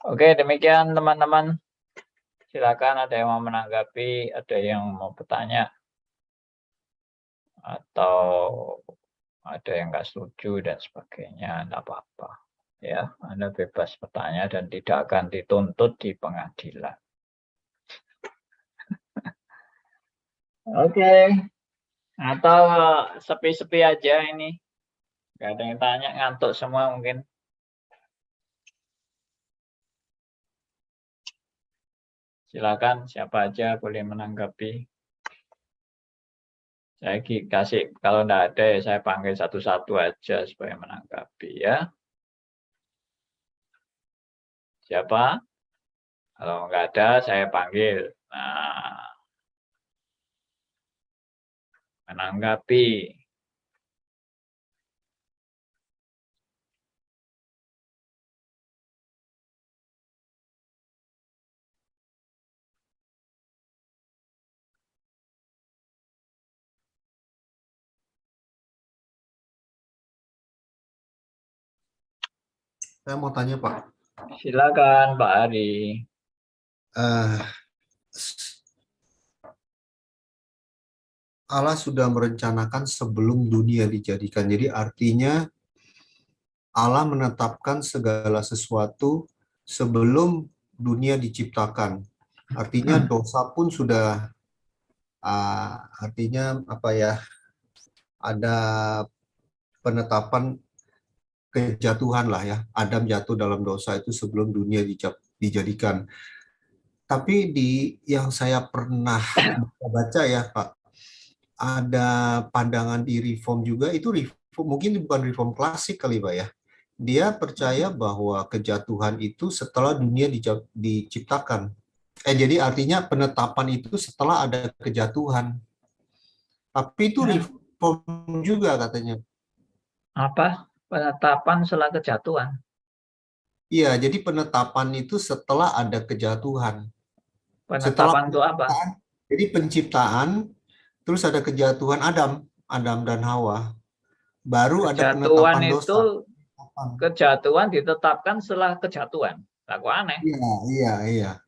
Oke, demikian teman-teman. Silakan ada yang mau menanggapi, ada yang mau bertanya, atau ada yang nggak setuju dan sebagainya, tidak apa-apa. Ya, Anda bebas bertanya dan tidak akan dituntut di pengadilan. Oke, atau sepi-sepi aja ini. Nggak ada yang tanya, ngantuk semua mungkin. Silakan, siapa aja boleh menanggapi. Saya kasih, kalau tidak ada ya saya panggil satu-satu aja supaya menanggapi ya. Siapa? Kalau nggak ada saya panggil. Nah, menanggapi. Saya mau tanya Pak, Silakan Pak Ari. Eh, Allah sudah merencanakan sebelum dunia dijadikan. Jadi artinya Allah menetapkan segala sesuatu sebelum dunia diciptakan. Artinya dosa pun sudah, artinya apa ya? Ada penetapan kejatuhan lah ya. Adam jatuh dalam dosa itu sebelum dunia dijadikan. Tapi di yang saya pernah baca ya Pak, ada pandangan di reform juga, itu reform, mungkin bukan reform klasik kali Pak ya. Dia percaya bahwa kejatuhan itu setelah dunia diciptakan. Jadi artinya penetapan itu setelah ada kejatuhan. Tapi itu reform juga katanya. Apa? Penetapan setelah kejatuhan. Iya, jadi penetapan itu setelah ada kejatuhan. Setelah Penetapan itu apa? jadi penciptaan, terus ada kejatuhan Adam dan Hawa. Baru ada Kejatuan penetapan itu, dosa. kejatuhan ditetapkan setelah kejatuhan. Laku aneh. Iya.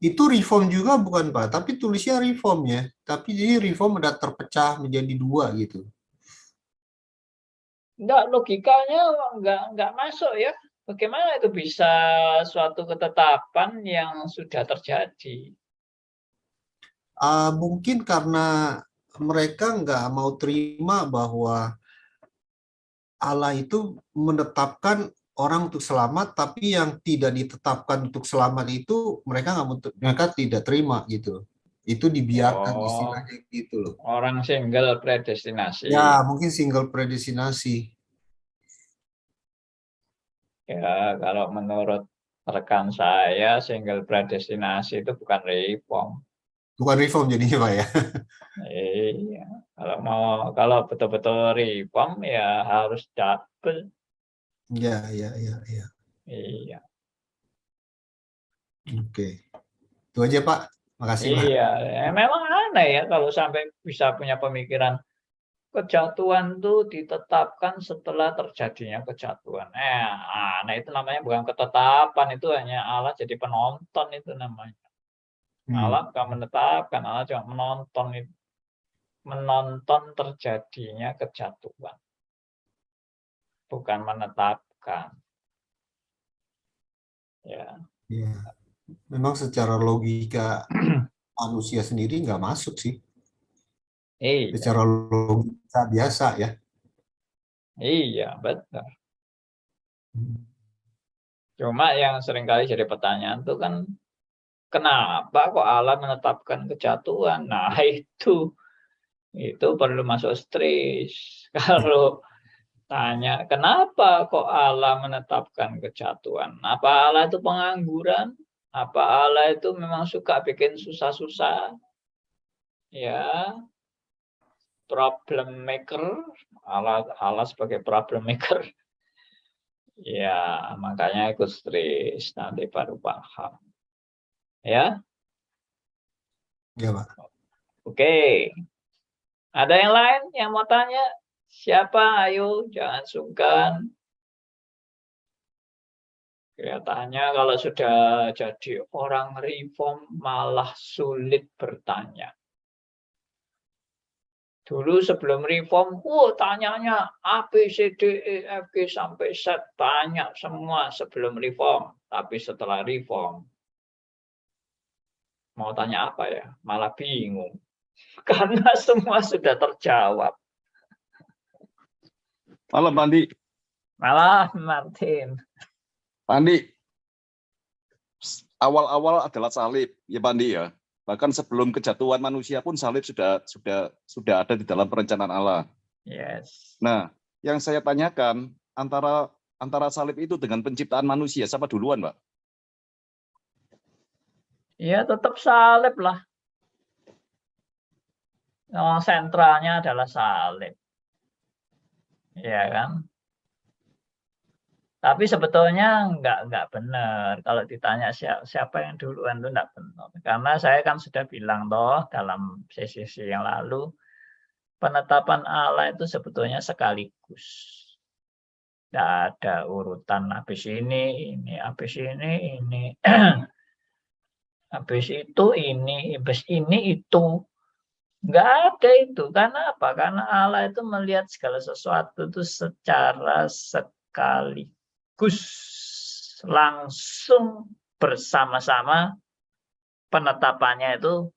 Itu reform juga bukan Pak, tapi tulisnya reform ya. Tapi jadi reform udah terpecah menjadi dua gitu. Enggak, logikanya enggak masuk ya. Bagaimana itu bisa suatu ketetapan yang sudah terjadi? Mungkin karena mereka nggak mau terima bahwa Allah itu menetapkan orang untuk selamat, tapi yang tidak ditetapkan untuk selamat itu mereka tidak terima gitu. Itu dibiarkan Oh, istilahnya gitu loh. orang single predestinasi. Ya, mungkin single predestinasi. Ya, kalau menurut rekan saya, single predestinasi itu bukan reform. Bukan reform jadinya Pak ya. Iya, kalau betul-betul reform ya harus double. Ya. Iya. Oke. Itu aja Pak. Makasih Pak. Iya, memang aneh ya kalau sampai bisa punya pemikiran kejatuhan itu ditetapkan setelah terjadinya kejatuhan. Aneh, itu namanya bukan ketetapan, itu hanya Allah jadi penonton itu namanya. Allah bukan menetapkan, Allah cuma menonton itu. Menonton terjadinya kejatuhan, bukan menetapkan. Ya. Ya. Memang secara logika manusia sendiri nggak masuk sih. Iya, Secara logika biasa ya. iya betul. Cuma yang seringkali jadi pertanyaan itu kan, kenapa kok Allah menetapkan kejatuhan? Nah, itu perlu masuk stres. Kalau tanya, kenapa kok Allah menetapkan kejatuhan? Apa Allah itu pengangguran? Apa Allah itu memang suka bikin susah-susah? Ya, problem maker, Allah sebagai problem maker. Ya, makanya ikut stres, nanti baru paham. Ya, Ya, Pak. oke. Ada yang lain yang mau tanya? Siapa? Ayo, jangan sungkan. Kelihatannya kalau sudah jadi orang reform malah sulit bertanya. Dulu sebelum reform, tanyanya A, B, C, D, E, F, G, sampai Z. Tanya semua sebelum reform. Tapi setelah reform, mau tanya apa ya? Malah bingung. Karena semua sudah terjawab. Malam, Pak Andi. Malah Martin. Pak Andi, awal-awal adalah salib, ya Pak Andi ya. Bahkan sebelum kejatuhan manusia pun salib sudah ada di dalam perencanaan Allah. Yes. Nah, yang saya tanyakan antara salib itu dengan penciptaan manusia, siapa duluan, Pak? Ya tetap salib lah. Sentralnya adalah salib. Ya kan? Tapi sebetulnya nggak benar. Kalau ditanya siapa yang duluan itu nggak benar. Karena saya kan sudah bilang toh dalam sesi yang lalu, penetapan Allah itu sebetulnya sekaligus. Nggak ada urutan habis ini, habis ini. Habis itu ini, habis ini itu. Nggak ada itu. Karena apa? Karena Allah itu melihat segala sesuatu itu secara sekaligus, langsung bersama-sama. Penetapannya itu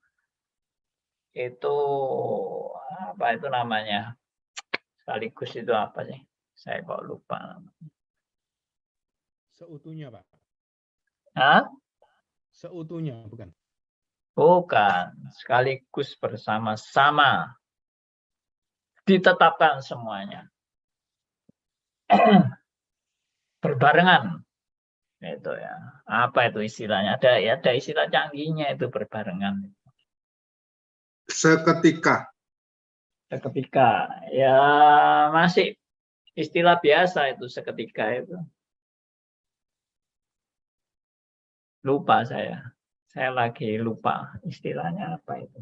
apa itu namanya? Sekaligus itu apa sih? Saya kok lupa. Seutuhnya, Pak. Hah? Seutuhnya, bukan? Bukan. Sekaligus bersama-sama. Ditetapkan semuanya. Berbarengan. Itu ya. Apa itu istilahnya? Ada istilah canggihnya itu berbarengan. Seketika. Seketika. Ya masih istilah biasa itu seketika itu. Lupa saya. Saya lagi lupa istilahnya apa itu.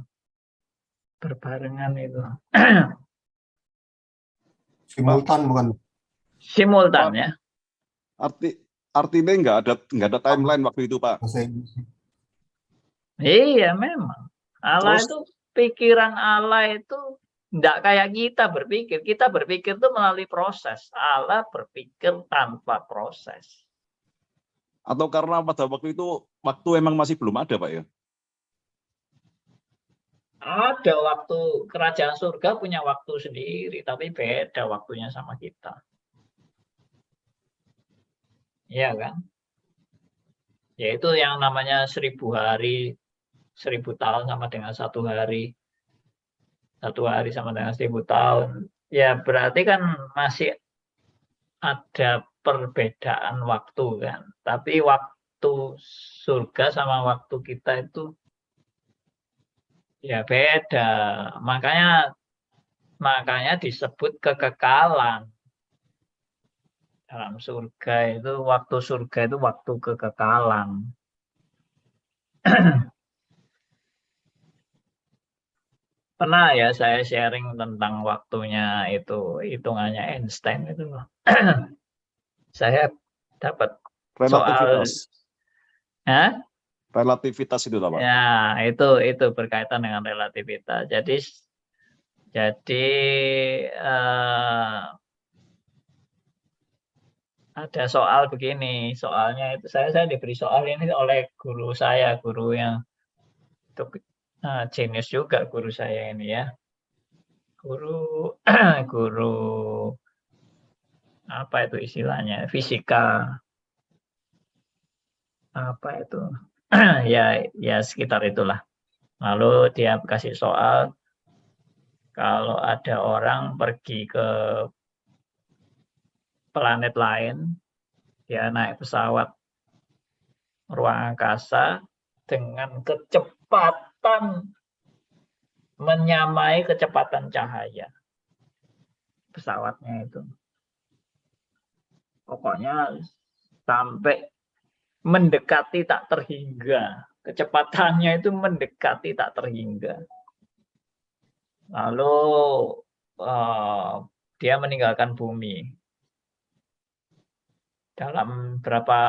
Berbarengan itu. Simultan bukan? Simultan Pak, ya. Artinya nggak ada timeline waktu itu, Pak. Bahasa Inggris. Iya memang. Allah Terus? itu, pikiran Allah itu tidak kayak kita berpikir. Kita berpikir itu melalui proses. Allah berpikir tanpa proses. Atau karena pada waktu itu waktu emang masih belum ada, Pak ya? Ada waktu, kerajaan surga punya waktu sendiri, tapi beda waktunya sama kita. Iya kan? Yaitu yang namanya 1000 hari, 1000 tahun sama dengan 1 hari. 1 hari sama dengan 1000 tahun. Ya berarti kan masih ada perbedaan waktu kan. Tapi waktu surga sama waktu kita itu ya beda. Makanya disebut kekekalan. Dalam surga itu, waktu surga itu waktu kekekalan. Pernah ya saya sharing tentang waktunya itu, hitungannya Einstein itu. Saya dapat soal. Relativitas. Hah? Relativitas itu, Pak. Ya, itu berkaitan dengan relativitas. Jadi ada soal begini, soalnya itu saya diberi soal ini oleh guru saya, guru yang jenius juga guru saya ini ya. Guru apa itu istilahnya? Fisika. Apa itu? ya sekitar itulah. Lalu dia kasih soal, kalau ada orang pergi ke planet lain, dia naik pesawat ruang angkasa dengan kecepatan menyamai kecepatan cahaya pesawatnya itu. Pokoknya sampai mendekati tak terhingga Kecepatannya itu mendekati tak terhingga. Lalu dia meninggalkan bumi. Dalam berapa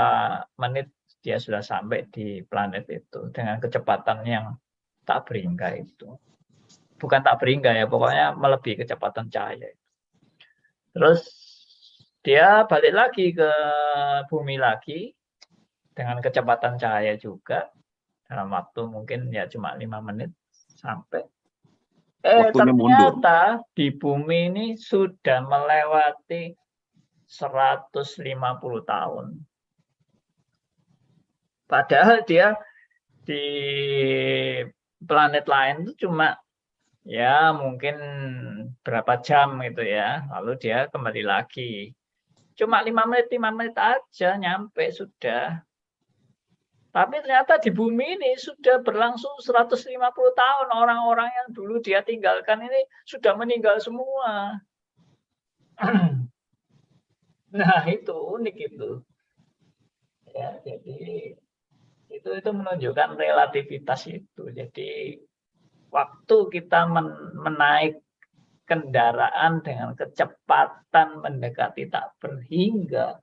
menit dia sudah sampai di planet itu dengan kecepatan yang tak berhingga itu. Bukan tak berhingga ya, pokoknya melebihi kecepatan cahaya. Terus dia balik lagi ke bumi lagi dengan kecepatan cahaya juga. Dalam waktu mungkin ya cuma 5 menit sampai. Waktunya mundur. Ternyata di bumi ini sudah melewati 150 tahun. Padahal dia di planet lain itu cuma ya mungkin berapa jam gitu ya. Lalu dia kembali lagi. Cuma 5 menit aja nyampe sudah. Tapi ternyata di bumi ini sudah berlangsung 150 tahun. Orang-orang yang dulu dia tinggalkan ini sudah meninggal semua. Nah, itu unik itu. Ya, jadi itu menunjukkan relativitas itu. Jadi waktu kita menaik kendaraan dengan kecepatan mendekati tak berhingga,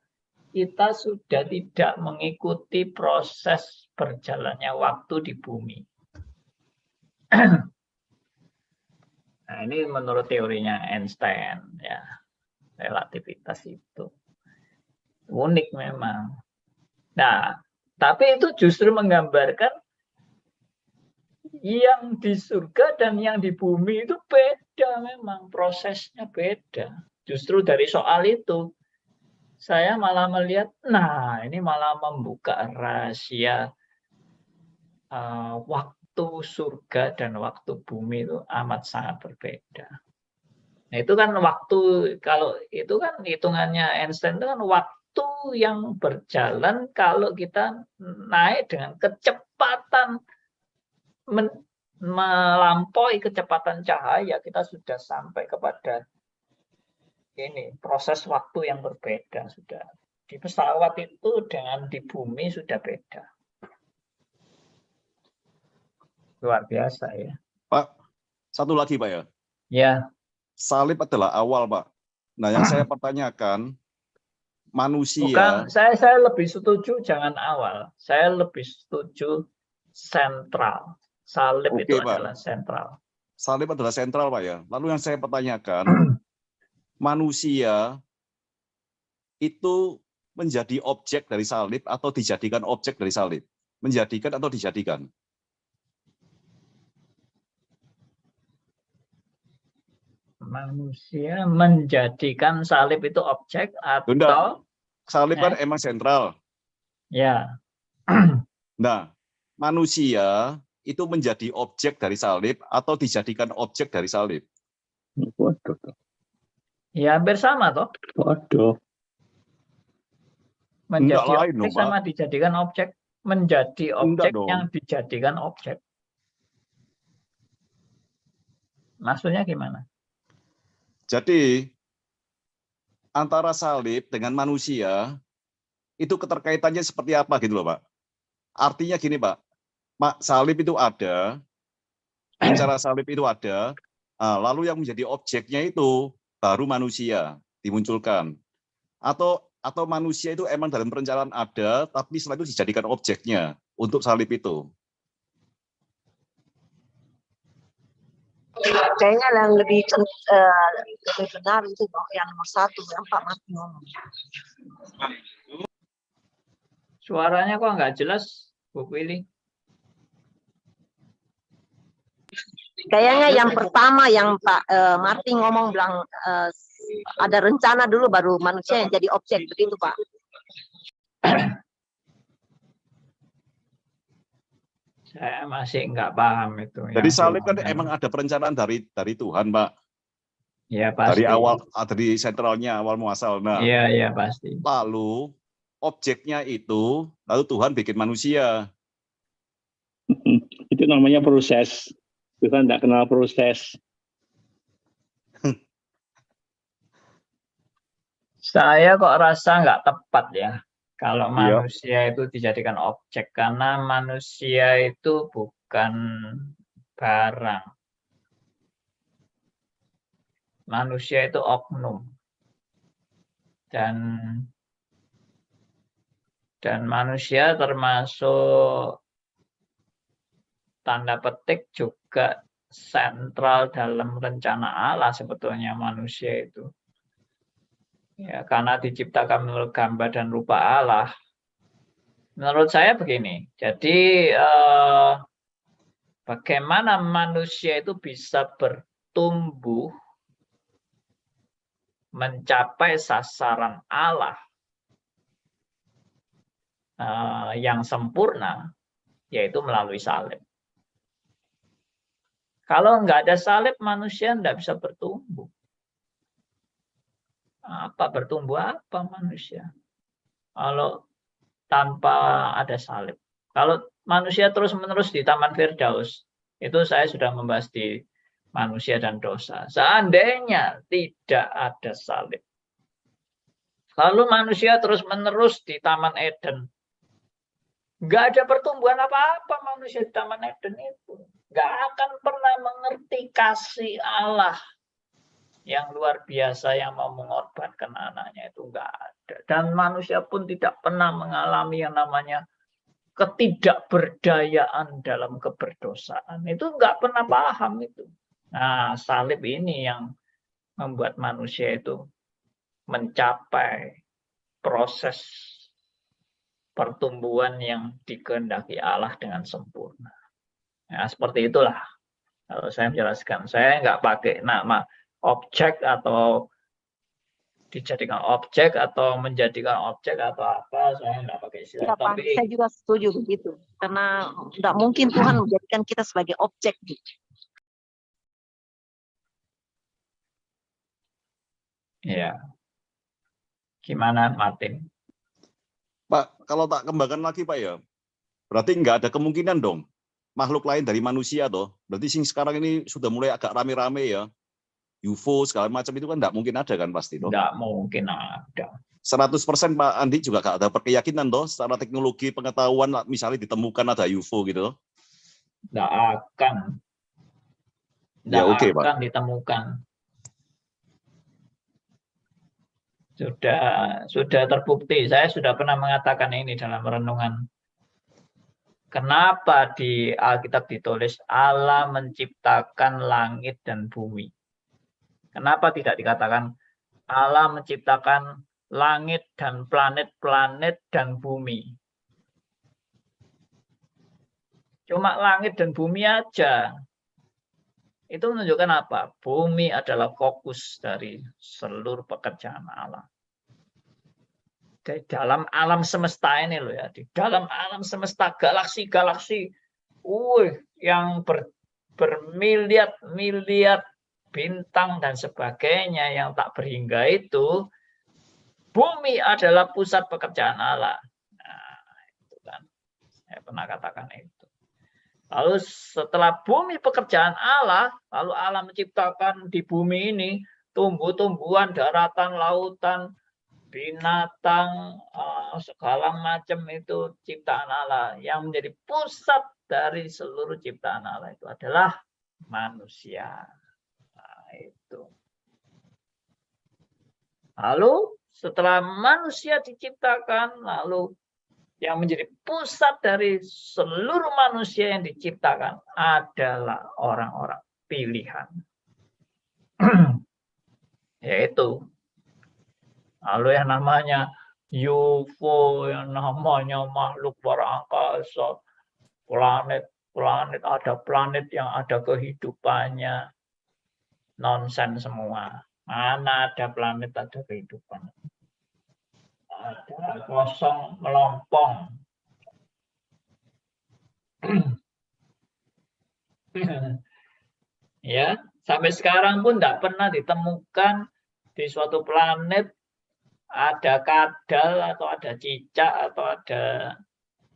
kita sudah tidak mengikuti proses berjalannya waktu di bumi. Nah, ini menurut teorinya Einstein ya, relativitas itu unik memang. Nah, tapi itu justru menggambarkan yang di surga dan yang di bumi itu beda memang, prosesnya beda. Justru dari soal itu saya malah melihat, nah ini malah membuka rahasia waktu surga dan waktu bumi itu amat sangat berbeda. Nah, itu kan waktu, kalau itu kan hitungannya Einstein itu kan waktu yang berjalan kalau kita naik dengan kecepatan melampaui kecepatan cahaya, kita sudah sampai kepada ini proses waktu yang berbeda sudah. Di pesawat itu dengan di bumi sudah beda. Luar biasa ya. Pak, satu lagi Pak ya. Ya. Salib adalah awal Pak. Nah yang saya pertanyakan, manusia. Bukan, saya lebih setuju jangan awal. Saya lebih setuju sentral. Salib itu Pak. adalah sentral. Salib adalah sentral Pak ya. Lalu yang saya pertanyakan, manusia itu menjadi objek dari salib atau dijadikan objek dari salib? Menjadikan atau dijadikan? Manusia menjadikan salib itu objek atau? Bunda, salib kan emang sentral. Ya. Nah, manusia itu menjadi objek dari salib atau dijadikan objek dari salib? Waduh. Ya hampir sama toh. Waduh. Menjadi lain, objek sama dijadikan objek. Menjadi objek yang dijadikan objek. Maksudnya gimana? Jadi antara salib dengan manusia itu keterkaitannya seperti apa gitu loh Pak? Artinya gini Pak, salib itu ada, bicara salib itu ada, lalu yang menjadi objeknya itu baru manusia dimunculkan. Atau manusia itu emang dalam perencanaan ada, tapi setelah itu dijadikan objeknya untuk salib itu. Kayaknya yang lebih benar itu yang nomor 1 yang Pak Martin ngomong. Suaranya kok nggak jelas, Bu Willy? Kayaknya yang pertama yang Pak Martin ngomong bilang ada rencana dulu baru manusia yang jadi objek, begitu Pak? Saya masih nggak paham itu. Jadi salib kan emang ada perencanaan dari Tuhan Pak. Ya pasti. Dari awal, dari sentralnya awal muasal. Nah, iya pasti. Lalu objeknya itu, lalu Tuhan bikin manusia. Itu namanya proses. Tuhan tidak kenal proses. Saya kok rasa nggak tepat ya. Kalau Iya. manusia itu dijadikan objek, karena manusia itu bukan barang. Manusia itu oknum. Dan manusia termasuk tanda petik juga sentral dalam rencana Allah sebetulnya manusia itu. Ya, karena diciptakan menurut gambar dan rupa Allah. Menurut saya begini, jadi bagaimana manusia itu bisa bertumbuh mencapai sasaran Allah yang sempurna, yaitu melalui salib. Kalau nggak ada salib, manusia nggak bisa bertumbuh. Apa bertumbuh apa manusia? Kalau tanpa ada salib. Kalau manusia terus-menerus di Taman Firdaus, itu saya sudah membahas di manusia dan dosa. Seandainya tidak ada salib. Lalu manusia terus-menerus di Taman Eden. Nggak ada pertumbuhan apa-apa manusia di Taman Eden itu. Nggak akan pernah mengerti kasih Allah yang luar biasa yang mau mengorbankan anaknya itu nggak ada. Dan manusia pun tidak pernah mengalami yang namanya ketidakberdayaan dalam keberdosaan. Itu nggak pernah paham itu. Nah, salib ini yang membuat manusia itu mencapai proses pertumbuhan yang dikehendaki Allah dengan sempurna. Ya, seperti itulah. Kalau saya menjelaskan, saya nggak pakai nama objek atau dijadikan objek atau menjadikan objek atau apa, saya nggak pakai istilah. Ya, Pak, Tapi saya juga setuju begitu. Karena nggak mungkin Tuhan menjadikan kita sebagai objek. ya, gimana Martin? Pak, kalau tak kembangkan lagi Pak ya, berarti nggak ada kemungkinan dong makhluk lain dari manusia toh. Berarti sing sekarang ini sudah mulai agak rame-rame ya. UFO segala macam itu kan nggak mungkin ada kan pasti toh. Nggak mungkin ada. 100% Pak Andi juga nggak ada keyakinan toh secara teknologi pengetahuan misalnya ditemukan ada UFO gitu toh. Nggak akan. Nggak Ya, oke, akan ditemukan. Sudah terbukti. Saya sudah pernah mengatakan ini dalam renungan. Kenapa di Alkitab ditulis Allah menciptakan langit dan bumi? Kenapa tidak dikatakan Allah menciptakan langit dan planet-planet dan bumi? Cuma langit dan bumi aja. Itu menunjukkan apa? Bumi adalah fokus dari seluruh pekerjaan Allah. Di dalam alam semesta ini loh ya, di dalam alam semesta galaksi-galaksi, yang bermiliar-miliar bintang dan sebagainya yang tak berhingga itu, bumi adalah pusat pekerjaan Allah. Nah, itu kan, saya pernah katakan itu. Lalu setelah bumi pekerjaan Allah, lalu Allah menciptakan di bumi ini tumbuh-tumbuhan, daratan, lautan, binatang, segala macam itu ciptaan Allah. Yang menjadi pusat dari seluruh ciptaan Allah itu adalah manusia. Nah, itu. Lalu setelah manusia diciptakan, lalu yang menjadi pusat dari seluruh manusia yang diciptakan adalah orang-orang pilihan. Yaitu lalu yang namanya UFO, yang namanya makhluk luar angkasa, planet, ada planet yang ada kehidupannya, nonsen semua. Mana ada planet ada kehidupan? Ada kosong melompong. Ya, sampai sekarang pun tidak pernah ditemukan di suatu planet ada kadal atau ada cicak atau ada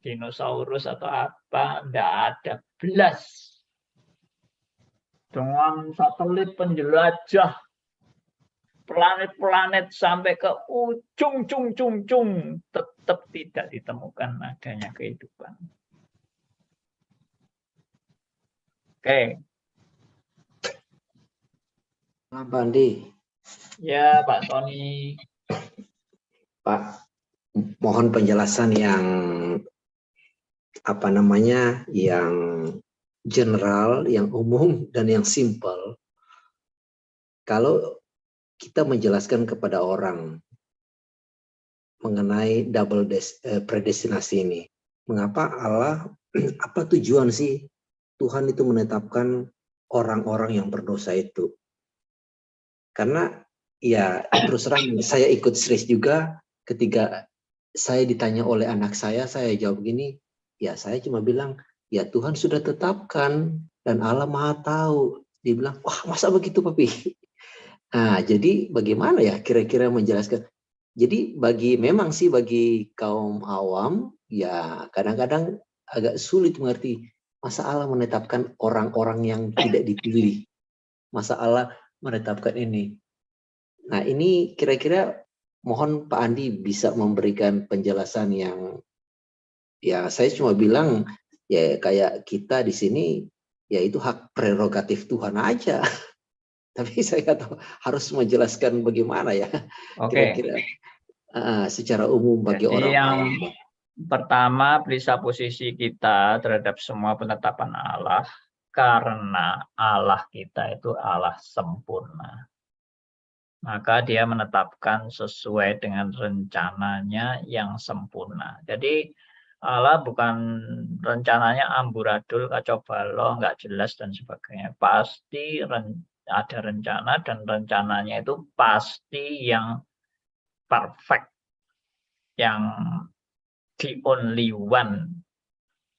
dinosaurus atau apa, tidak ada belas. Dengan satelit penjelajah planet-planet sampai ke ujung tetap tidak ditemukan adanya kehidupan. Oke. Pak Andi, Ya, Pak Tony. Pak, mohon penjelasan yang yang general, yang umum, dan yang simple. Kalau kita menjelaskan kepada orang mengenai predestinasi ini, mengapa Allah, apa tujuan sih Tuhan itu menetapkan orang-orang yang berdosa itu? Karena ya terus terang saya ikut serius juga ketika saya ditanya oleh anak saya jawab gini, ya saya cuma bilang, ya Tuhan sudah tetapkan dan Allah Maha tahu. Dia bilang, wah masa begitu Papi? Nah jadi bagaimana ya kira-kira menjelaskan? Jadi memang sih bagi kaum awam, ya kadang-kadang agak sulit mengerti, masa Allah menetapkan orang-orang yang tidak dipilih? Masa Allah menetapkan ini? Nah ini kira-kira mohon Pak Andi bisa memberikan penjelasan yang, ya saya cuma bilang ya kayak kita di sini ya itu hak prerogatif Tuhan aja. Tapi saya tahu harus menjelaskan bagaimana ya kira-kira secara umum bagi Jadi orang yang awam. pertama, periksa posisi kita terhadap semua penetapan Allah, karena Allah kita itu Allah sempurna. Maka dia menetapkan sesuai dengan rencananya yang sempurna. Jadi Allah bukan rencananya amburadul, kacau balau, nggak jelas dan sebagainya. Pasti ada rencana dan rencananya itu pasti yang perfect, yang the only one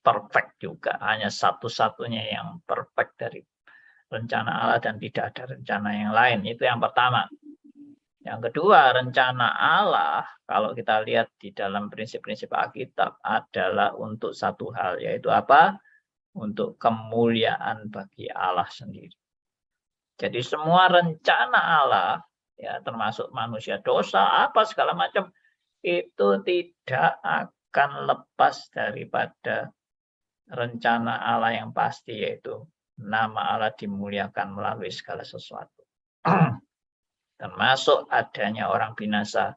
perfect juga. Hanya satu-satunya yang perfect dari rencana Allah dan tidak ada rencana yang lain. Itu yang pertama. Yang kedua, rencana Allah, kalau kita lihat di dalam prinsip-prinsip Alkitab, adalah untuk satu hal, yaitu apa? Untuk kemuliaan bagi Allah sendiri. Jadi semua rencana Allah, ya termasuk manusia dosa, apa segala macam, itu tidak akan lepas daripada rencana Allah yang pasti, yaitu nama Allah dimuliakan melalui segala sesuatu. Termasuk adanya orang binasa,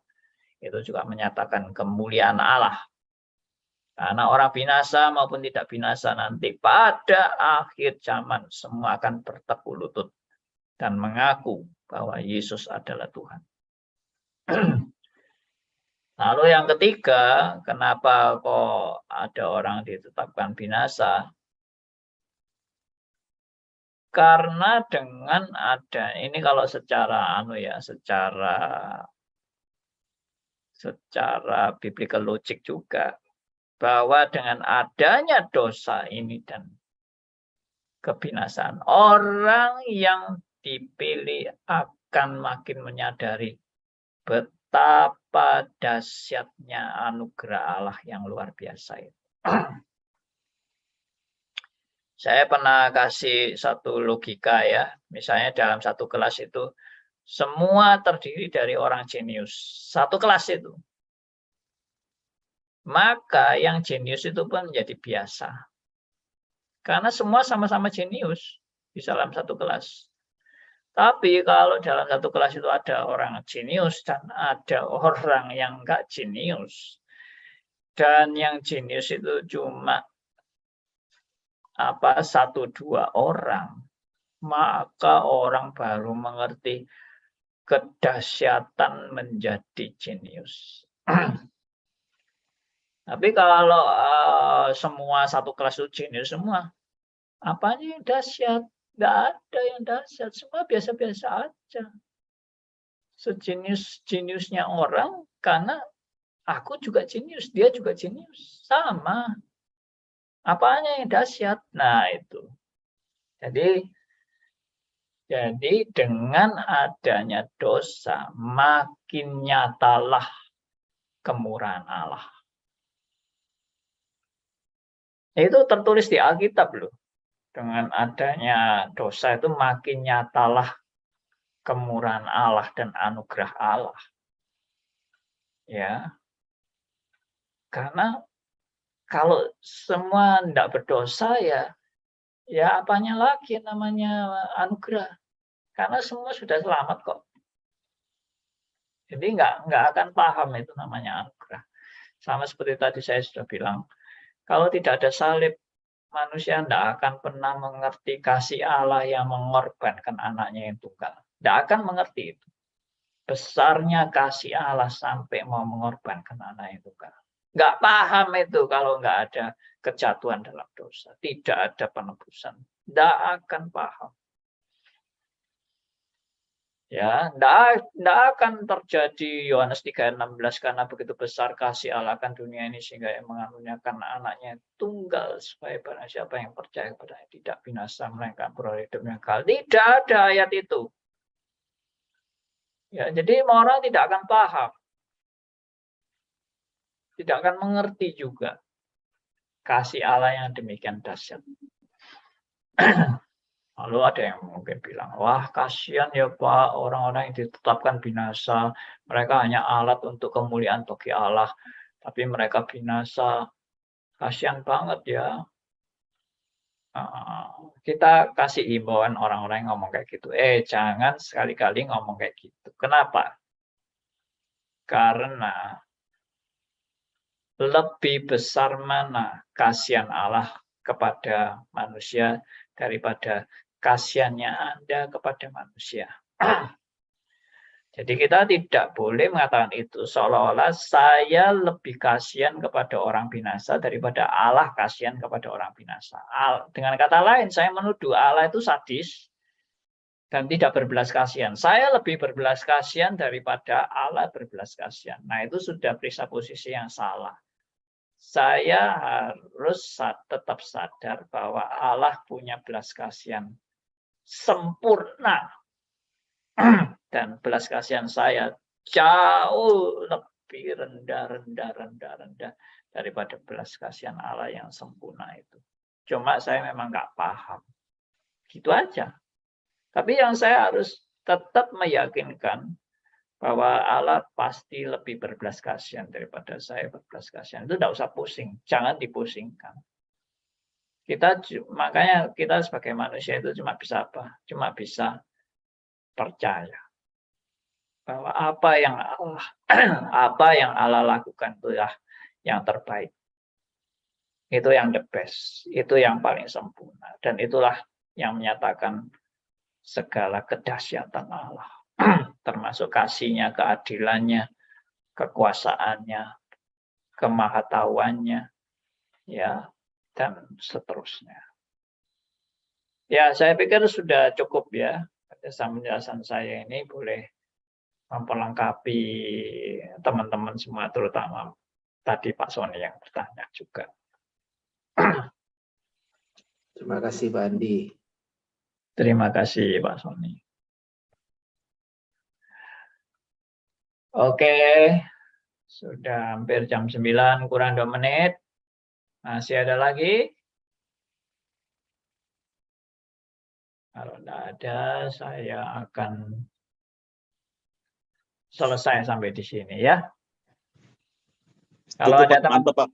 itu juga menyatakan kemuliaan Allah. Karena orang binasa maupun tidak binasa nanti pada akhir zaman semua akan bertekuk lutut dan mengaku bahwa Yesus adalah Tuhan. Lalu yang ketiga, kenapa kok ada orang ditetapkan binasa? Karena dengan ada ini, kalau secara secara biblical logic juga, bahwa dengan adanya dosa ini dan kebinasaan, orang yang dipilih akan makin menyadari betapa dahsyatnya anugerah Allah yang luar biasa itu. Saya pernah kasih satu logika ya, misalnya dalam satu kelas itu semua terdiri dari orang jenius, satu kelas itu. Maka yang jenius itu pun menjadi biasa. Karena semua sama-sama jenius di dalam satu kelas. Tapi kalau dalam satu kelas itu ada orang jenius dan ada orang yang enggak jenius, dan yang jenius itu cuma satu dua orang, maka orang baru mengerti kedahsyatan menjadi jenius. Tapi kalau semua satu kelas itu jenius semua, apanya yang dahsyat? Nggak ada yang dahsyat, semua biasa-biasa aja. Sejenius-jeniusnya orang, karena aku juga jenius, dia juga jenius, sama. Apanya yang dahsyat? Nah itu. Jadi dengan adanya dosa, makin nyatalah kemurahan Allah. Itu tertulis di Alkitab loh. Dengan adanya dosa itu makin nyatalah kemurahan Allah dan anugerah Allah. Ya. Karena kalau semua tidak berdosa ya apanya lagi namanya anugerah. Karena semua sudah selamat kok. Jadi nggak akan paham itu namanya anugerah. Sama seperti tadi saya sudah bilang, kalau tidak ada salib, manusia tidak akan pernah mengerti kasih Allah yang mengorbankan anaknya yang tunggal. Tidak akan mengerti itu. Besarnya kasih Allah sampai mau mengorbankan anak yang tunggal. Nggak paham itu kalau nggak ada kejatuhan dalam dosa. Tidak ada penebusan. Nggak akan paham. Ya, tidak akan terjadi Yohanes 3:16 karena begitu besar kasih Allah akan dunia ini sehingga ia mengaruniakan anaknya tunggal supaya barang siapa yang percaya kepadanya tidak binasa melainkan beroleh hidup yang kekal. Tidak ada ayat itu. Ya, jadi orang tidak akan paham. Tidak akan mengerti juga kasih Allah yang demikian dahsyat. Lalu ada yang mungkin bilang, wah kasihan ya Pak, orang-orang yang ditetapkan binasa, mereka hanya alat untuk kemuliaan bagi Allah, tapi mereka binasa, kasihan banget ya. Kita kasih himbauan orang-orang yang ngomong kayak gitu, jangan sekali-kali ngomong kayak gitu. Kenapa? Karena lebih besar mana kasihan Allah kepada manusia daripada kasihannya Anda kepada manusia. Jadi kita tidak boleh mengatakan itu seolah-olah saya lebih kasihan kepada orang binasa daripada Allah kasihan kepada orang binasa. Dengan kata lain, saya menuduh Allah itu sadis dan tidak berbelas kasihan. Saya lebih berbelas kasihan daripada Allah berbelas kasihan. Nah, itu sudah presupposisi yang salah. Saya harus tetap sadar bahwa Allah punya belas kasihan sempurna. Dan belas kasihan saya jauh lebih rendah daripada belas kasihan Allah yang sempurna itu. Cuma saya memang nggak paham. Gitu aja. Tapi yang saya harus tetap meyakinkan bahwa Allah pasti lebih berbelas kasihan daripada saya berbelas kasihan. Itu tidak usah pusing, jangan dipusingkan. Makanya kita sebagai manusia itu cuma bisa apa? Cuma bisa percaya bahwa apa yang Allah lakukan itulah yang terbaik. Itu yang the best, itu yang paling sempurna, dan itulah yang menyatakan segala kedahsyatan Allah. Termasuk kasihnya, keadilannya, kekuasaannya, kemahatauannya, ya, dan seterusnya. Ya, saya pikir sudah cukup ya. Penjelasan saya ini boleh memperlengkapi teman-teman semua, terutama tadi Pak Sony yang bertanya juga. Terima kasih Pak Andi. Terima kasih Pak Sony. Oke, sudah hampir jam 9, kurang 2 menit. Masih ada lagi? Kalau tidak ada, saya akan selesai sampai di sini ya. Kalau ada teman-teman,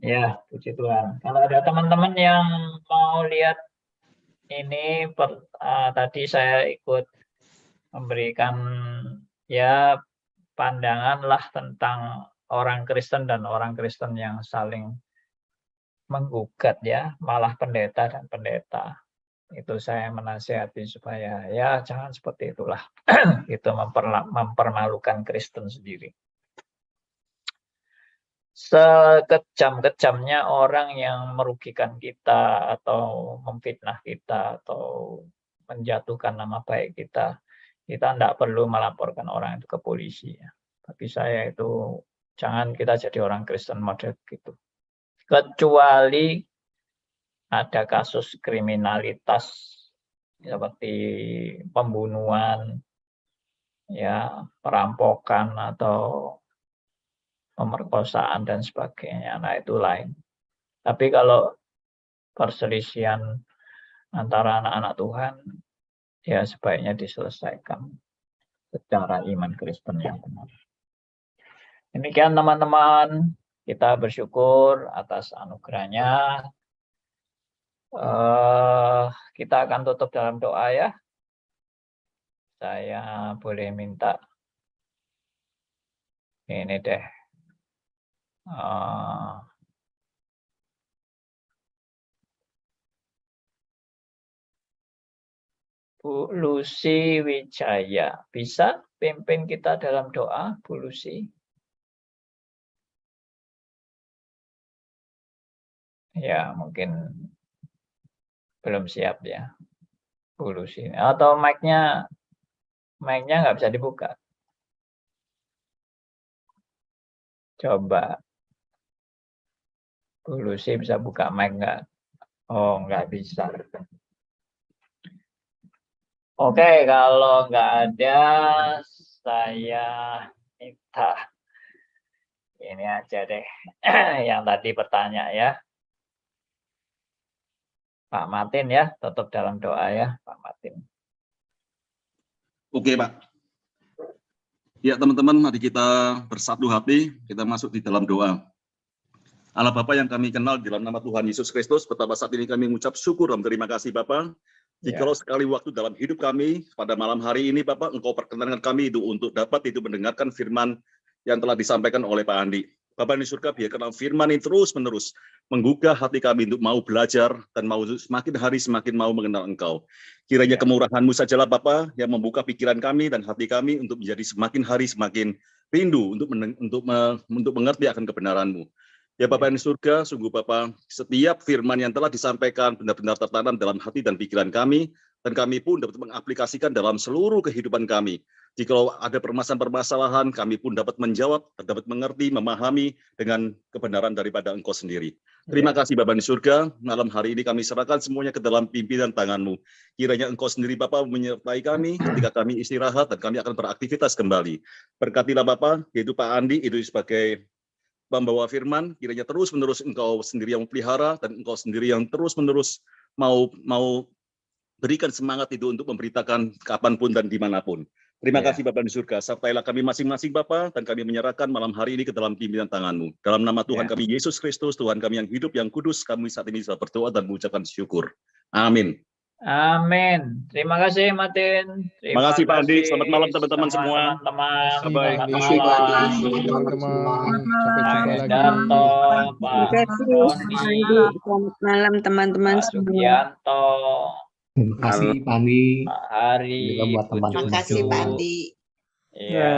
ya puji Tuhan. Kalau ada teman-teman yang mau lihat ini, tadi saya ikut memberikan ya pandangan lah tentang orang Kristen dan orang Kristen yang saling menggugat ya, malah pendeta dan pendeta. Itu saya menasihati supaya ya jangan seperti itulah. Itu mempermalukan Kristen sendiri. Sekejam-kejamnya orang yang merugikan kita atau memfitnah kita atau menjatuhkan nama baik kita tidak perlu melaporkan orang itu ke polisi. Ya. Tapi saya itu jangan kita jadi orang Kristen model gitu. Kecuali ada kasus kriminalitas seperti pembunuhan, ya, perampokan atau pemerkosaan dan sebagainya. Nah, itu lain. Tapi kalau perselisihan antara anak-anak Tuhan, ya sebaiknya diselesaikan secara iman Kristen yang benar. Demikian teman-teman, kita bersyukur atas anugerahnya. Kita akan tutup dalam doa ya. Saya boleh minta ini deh. Bu Lucy Wijaya, bisa pimpin kita dalam doa, Bu Lucy? Ya, mungkin belum siap ya, Bu Lucy. Atau mic-nya nggak bisa dibuka. Coba, Bu Lucy bisa buka mic nggak? Oh, nggak bisa. Oke, kalau nggak ada, saya minta ini aja deh, yang tadi bertanya ya. Pak Martin ya, tutup dalam doa ya, Pak Martin. Oke, Pak. Ya, teman-teman, mari kita bersatu hati, kita masuk di dalam doa. Allah Bapa yang kami kenal di dalam nama Tuhan Yesus Kristus, betapa saat ini kami mengucap syukur dan terima kasih Bapa. Jikalau sekali waktu dalam hidup kami, pada malam hari ini Bapak, Engkau perkenankan kami itu untuk dapat mendengarkan firman yang telah disampaikan oleh Pak Andi. Bapak di surga, biarkan firman ini terus-menerus menggugah hati kami untuk mau belajar dan mau semakin hari semakin mau mengenal Engkau. Kiranya kemurahan-Mu sajalah Bapak yang membuka pikiran kami dan hati kami untuk menjadi semakin hari semakin rindu untuk mengerti akan kebenaran-Mu. Ya Bapak yang di surga, sungguh Bapak, setiap firman yang telah disampaikan benar-benar tertanam dalam hati dan pikiran kami, dan kami pun dapat mengaplikasikan dalam seluruh kehidupan kami. Jika ada permasalahan-permasalahan, kami pun dapat menjawab, dapat mengerti, memahami dengan kebenaran daripada Engkau sendiri. Terima kasih Bapak di surga, malam hari ini kami serahkan semuanya ke dalam pimpinan tangan-Mu. Kiranya Engkau sendiri Bapak menyertai kami ketika kami istirahat dan kami akan beraktivitas kembali. Berkatilah Bapak, yaitu Pak Andi, itu sebagai membawa firman, kiranya terus-menerus Engkau sendiri yang pelihara, dan Engkau sendiri yang terus-menerus mau berikan semangat itu untuk memberitakan kapanpun dan dimanapun. Terima kasih Bapak di surga, sertailah kami masing-masing Bapak, dan kami menyerahkan malam hari ini ke dalam pimpinan tangan-Mu. Dalam nama Tuhan kami Yesus Kristus, Tuhan kami yang hidup, yang kudus, kami saat ini sudah berdoa dan mengucapkan syukur. Amin. Amin. Terima kasih Martin. Terima kasih Pak Andi. Selamat malam teman-teman semua. Teman-teman. Selamat malam. teman-teman. Sampai jumpa lagi. Darto, Pak Terima kasih, selamat malam teman-teman Pak semua. Sugianto, Terima kasih Pak Andi. Pak Hari, Juga buat teman-teman. Bu Terima kasih Cucu. Pak Andi. Iya.